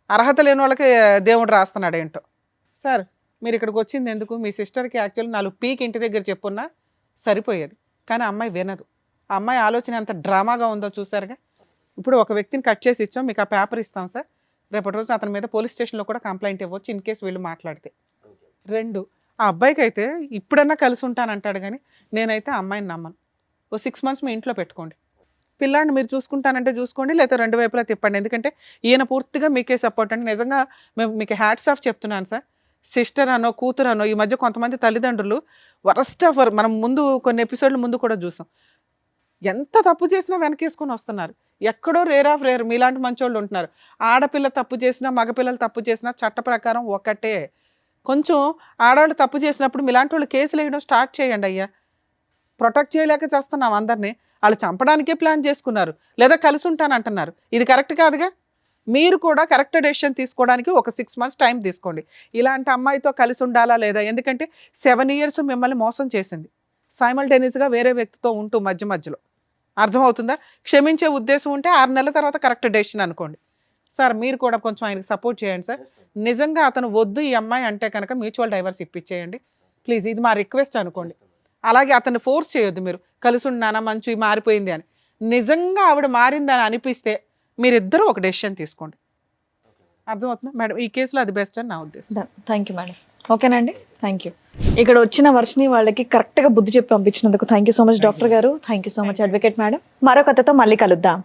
అర్హత లేని వాళ్ళకి దేవుడు రాస్తున్నాడు ఏంటో. సార్ మీరు ఇక్కడికి వచ్చింది ఎందుకు? మీ సిస్టర్కి యాక్చువల్లీ 4 పీక్ ఇంటి దగ్గర చెప్పున్నా సరిపోయేది, కానీ అమ్మాయి వినదు. ఆ అమ్మాయి ఆలోచన ఎంత డ్రామాగా ఉందో చూసారుగా. ఇప్పుడు ఒక వ్యక్తిని కట్ చేసి ఇచ్చాం, మీకు ఆ పేపర్ ఇస్తాం సార్, రేపటి రోజు అతని మీద పోలీస్ స్టేషన్లో కూడా కంప్లైంట్ ఇవ్వచ్చు ఇన్ కేసు వీళ్ళు మాట్లాడితే. 2, ఆ అబ్బాయికి అయితే ఇప్పుడన్నా కలిసి ఉంటానంటాడు, కానీ నేనైతే ఆ అమ్మాయిని నమ్మను. ఓ 6 months మీ ఇంట్లో పెట్టుకోండి, పిల్లాడిని మీరు చూసుకుంటానంటే చూసుకోండి, లేదా 2 వైపులా తిప్పండి. ఎందుకంటే ఈయన పూర్తిగా మీకే సపోర్ట్ అండి. నిజంగా మేము మీకు హ్యాట్స్ ఆఫ్ చెప్తున్నాను సార్. సిస్టర్ అనో కూతురు అనో, ఈ మధ్య కొంతమంది తల్లిదండ్రులు వరస్ట్ ఆఫ్, మనం ముందు కొన్ని ఎపిసోడ్ల ముందు కూడా చూసాం, ఎంత తప్పు చేసినా వెనకేసుకొని వస్తున్నారు. ఎక్కడో రేర్ ఆఫ్ రేర్ మీలాంటి మంచోళ్ళు ఉంటున్నారు. ఆడపిల్ల తప్పు చేసినా మగపిల్లలు తప్పు చేసినా చట్ట ప్రకారం ఒకటే. కొంచెం ఆడవాళ్ళు తప్పు చేసినప్పుడు మీలాంటి వాళ్ళు కేసులు వేయడం స్టార్ట్ చేయండి అయ్యా. ప్రొటెక్ట్ చేయలేక చేస్తున్నాం అందరినీ. వాళ్ళు చంపడానికే ప్లాన్ చేసుకున్నారు, లేదా కలిసి ఉంటానంటున్నారు. ఇది కరెక్ట్ కాదుగా. మీరు కూడా కరెక్ట్ డెసిషన్ తీసుకోవడానికి ఒక 6 months టైం తీసుకోండి. ఇలాంటి అమ్మాయితో కలిసి ఉండాలా లేదా? ఎందుకంటే 7 years మిమ్మల్ని మోసం చేసింది, సైమల్టేనియస్గా వేరే వ్యక్తితో ఉంటూ మధ్యలో. అర్థమవుతుందా? క్షమించే ఉద్దేశం ఉంటే 6 నెలల తర్వాత కరెక్ట్ డెసిషన్ అనుకోండి. సార్ మీరు కూడా కొంచెం ఆయనకి సపోర్ట్ చేయండి సార్. నిజంగా అతను వద్దు ఈ అమ్మాయి అంటే కనుక మ్యూచువల్ డైవర్స్ ఇప్పించేయండి ప్లీజ్. ఇది మా రిక్వెస్ట్ అనుకోండి. అలాగే అతన్ని ఫోర్స్ చేయొద్దు, మీరు కలిసి ఉన్నానా మంచి మారిపోయింది అని. నిజంగా ఆవిడ మారిందని అనిపిస్తే మీరిద్దరూ ఒక డెసిషన్ తీసుకోండి. అర్థమవుతుందా మేడం? ఈ కేసులో అది బెస్ట్ అని నా ఉద్దేశం. Thank you madam. ఓకేనండి, థ్యాంక్ యూ. ఇక్కడ వచ్చిన వర్షిని వాళ్ళకి కరెక్ట్గా బుద్ధి చెప్పి పంపించినందుకు thank you so much doctor గారు. Thank you so much advocate madam. మరో కథతో మళ్ళీ కలుద్దాం.